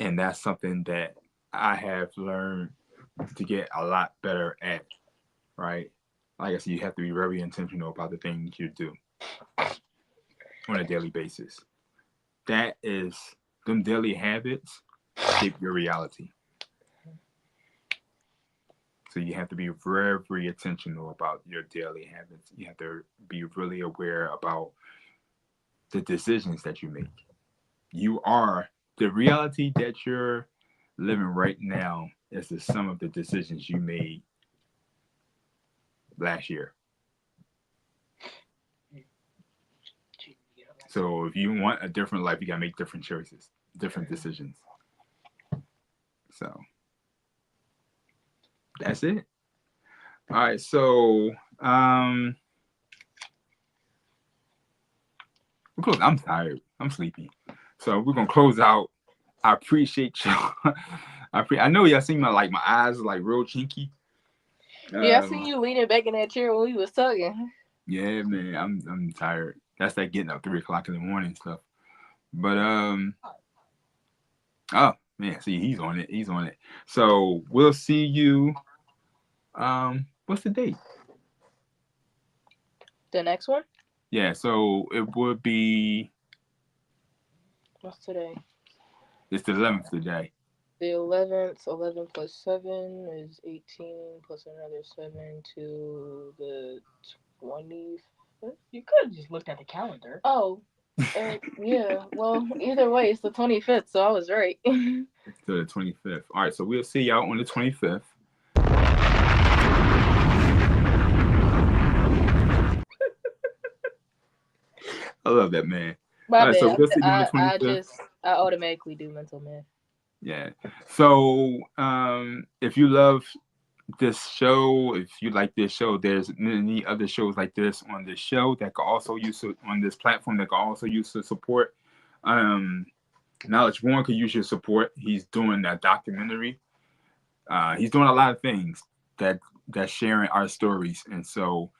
[SPEAKER 3] And that's something that I have learned to get a lot better at, right? Like I said, you have to be very intentional about the things you do on a daily basis. Them daily habits shape your reality. So you have to be very, very intentional about your daily habits. You have to be really aware about the decisions that you make. The reality that you're living right now is the sum of the decisions you made last year. So if you want a different life, you gotta make different choices, different decisions. So that's it. All right, so I'm tired. I'm sleepy. So we're gonna close out. I appreciate y'all. I know y'all see my eyes are like real chinky.
[SPEAKER 4] Yeah, I seen you leaning back in that chair when we was talking.
[SPEAKER 3] Yeah, man, I'm tired. That's that getting up 3 o'clock in the morning stuff. But oh man, see, he's on it. He's on it. So we'll see you. What's the date?
[SPEAKER 4] The next one?
[SPEAKER 3] Yeah, so it would be.
[SPEAKER 4] What's today?
[SPEAKER 3] It's the 11th today.
[SPEAKER 4] The 11th. 11 plus 7 is 18 plus another 7 to the 25th.
[SPEAKER 7] You could have just looked at the calendar.
[SPEAKER 4] Oh, yeah. Well, either way, it's the 25th, so I was right.
[SPEAKER 3] To the 25th. All right, so we'll see y'all on the 25th. I love that, man.
[SPEAKER 4] My bad.
[SPEAKER 3] So we'll see you on the 25th.
[SPEAKER 4] I automatically do mental math.
[SPEAKER 3] Yeah. So if you love this show, if you like this show, there's many other shows like this on this show that can also use on this platform that can also use to support. Knowledge Born could use your support. He's doing that documentary. He's doing a lot of things that's sharing our stories, and so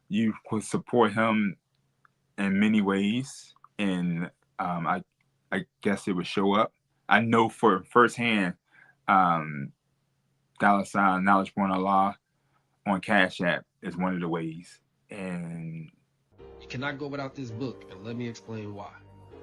[SPEAKER 3] you could support him in many ways. And I guess it would show up. I know for firsthand, $ Knowledge Born Allah on Cash App is one of the ways. And
[SPEAKER 8] you cannot go without this book, and let me explain why.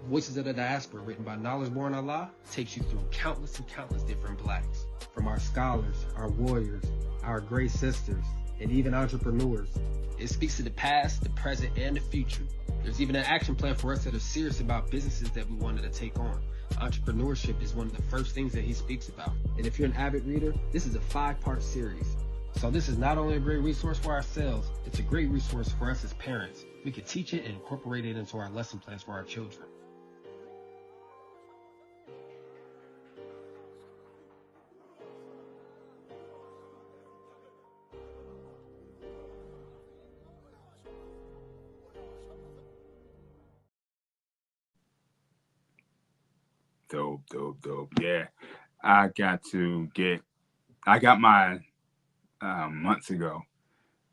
[SPEAKER 8] Voices of the Diaspora, written by Knowledge Born Allah, takes you through countless and countless different blacks. From our scholars, our warriors, our great sisters, and even entrepreneurs. It speaks to the past, the present, and the future. There's even an action plan for us that are serious about businesses that we wanted to take on. Entrepreneurship is one of the first things that he speaks about. And if you're an avid reader, this is a 5-part series. So this is not only a great resource for ourselves, it's a great resource for us as parents. We can teach it and incorporate it into our lesson plans for our children.
[SPEAKER 3] Dope. Yeah. I got mine months ago.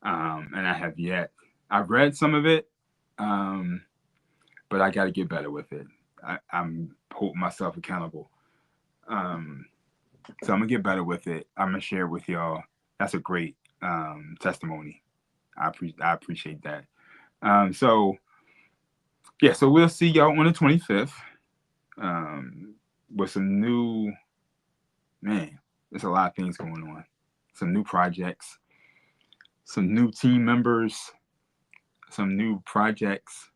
[SPEAKER 3] And I have yet. I've read some of it, but I got to get better with it. I'm holding myself accountable. So I'm going to get better with it. I'm going to share it with y'all. That's a great testimony. I appreciate that. So we'll see y'all on the 25th. With some new, there's a lot of things going on. Some new projects, some new team members, some new projects.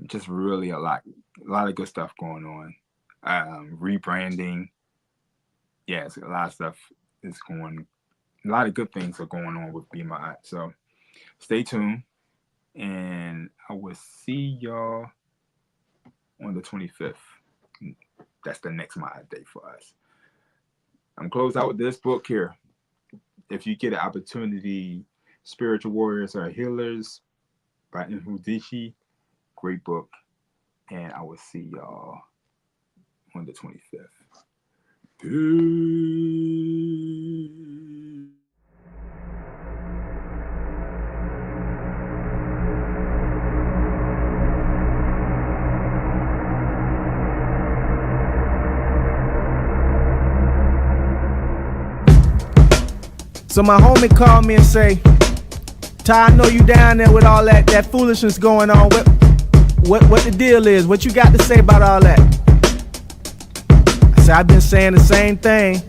[SPEAKER 3] Just really a lot of good stuff going on. Rebranding. Yes, a lot of stuff is going. A lot of good things are going on with PM EST. So stay tuned, and I will see y'all on the 25th. That's the next Ma'at day for us. I'm close out with this book here. If you get an opportunity, Spiritual Warriors Are Healers by Nhudishi. Great book. And I will see y'all on the 25th. Peace.
[SPEAKER 9] So my homie called me and say, Ty, I know you down there with all that foolishness going on. What the deal is? What you got to say about all that? I said, I've been saying the same thing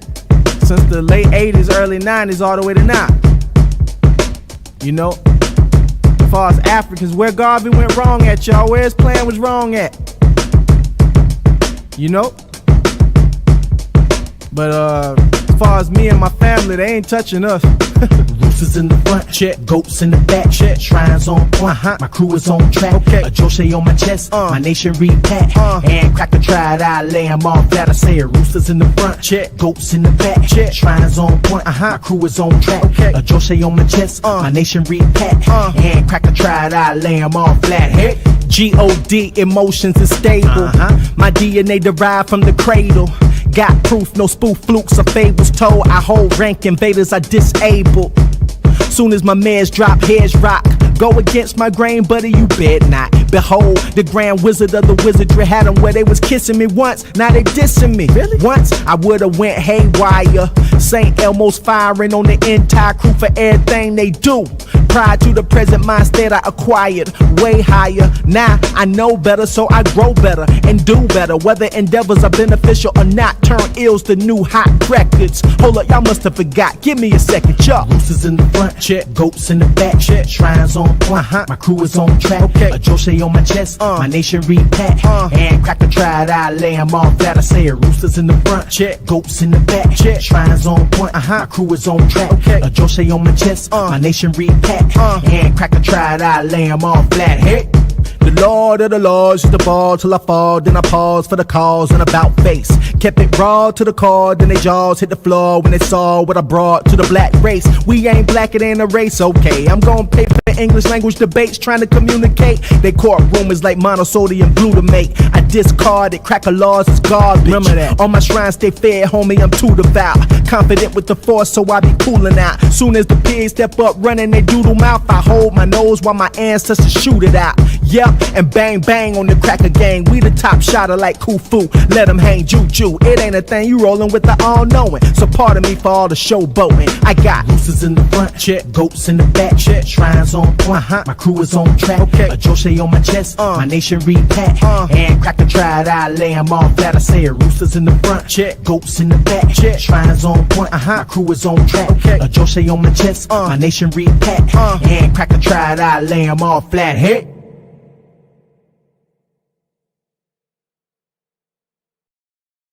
[SPEAKER 9] since the late 80s, early 90s, all the way to now. You know, as far as Africans, where Garvey went wrong at, y'all, where his plan was wrong at. You know? But as far as me and my family, they ain't touching us.
[SPEAKER 10] Roosters in the front, check. Goats in the back, check. Shrines on point, my crew is on track.
[SPEAKER 9] Okay.
[SPEAKER 10] A Joshe on my chest, my nation repack. And cracker tried, I lay them all flat. I say roosters in the front, check. Goats in the back, check. Shrines on point, my crew is on track.
[SPEAKER 9] Okay.
[SPEAKER 10] A Joshe on my chest, my nation repack. And cracker tried, I lay them all flat. Hey.
[SPEAKER 9] G-O-D, emotions is stable. My DNA derived from the cradle.
[SPEAKER 10] Got proof, no spoof flukes or fables told. I hold rank, invaders I disable. Soon as my mans drop, heads rock. Go against my grain, buddy, you bet not. Behold, the grand wizard of the wizardry had them where they was kissing me once, now they dissing me. Really? Once, I would've went haywire. St. Elmo's firing on the entire crew for everything they do. Prior to the present mind state I acquired, way higher. Now I know better, so I grow better and do better. Whether endeavors are beneficial or not, turn ills to new hot records. Hold up, y'all must have forgot. Give me a second, y'all. Roosters in the front, check. Goats in the back, check. Shrines on point, my crew is on track. Okay. A Joshe on my chest, my nation repack. And cracker tried, I lay 'em all flat. I say it. Roosters in the front, check. Goats in the back, check. Shrines on point, my crew is on track. Okay. A Joshe on my chest, my nation repack. And cracker tried, I lay 'em all flat. Hey. The Lord of the Lords used the ball till I fall. Then I pause for the cause and about face. Kept it raw to the core, then they jaws hit the floor when they saw what I brought to the black race. We ain't black, it ain't a race, okay. I'm gonna pay for English language debates, trying to communicate. They courtroom is like monosodium glutamate. I discarded, cracker laws is garbage. Remember that. On my shrine stay fed, homie, I'm too devout. Confident with the force, so I be cooling out. Soon as the pigs step up running they doodle mouth, I hold my nose while my ancestors shoot it out. Yep, and bang bang on the cracker gang. We the top shotter like Khufu. Let them hang juju. It ain't a thing, you rolling with the all-knowing. So pardon me for all the showboating. I got roosters in the front, check. Goats in the back, check. Shrines on point, my crew is on track. Okay. A Joshe on my chest, my nation repack. And cracker tried, I lay 'em all flat. I say it. Roosters in the front, check. Goats in the back, check. Shrines on point, my crew is on track. Okay. A Joshe on my chest, my nation repack. And cracker tried, I lay 'em all flat. Hey.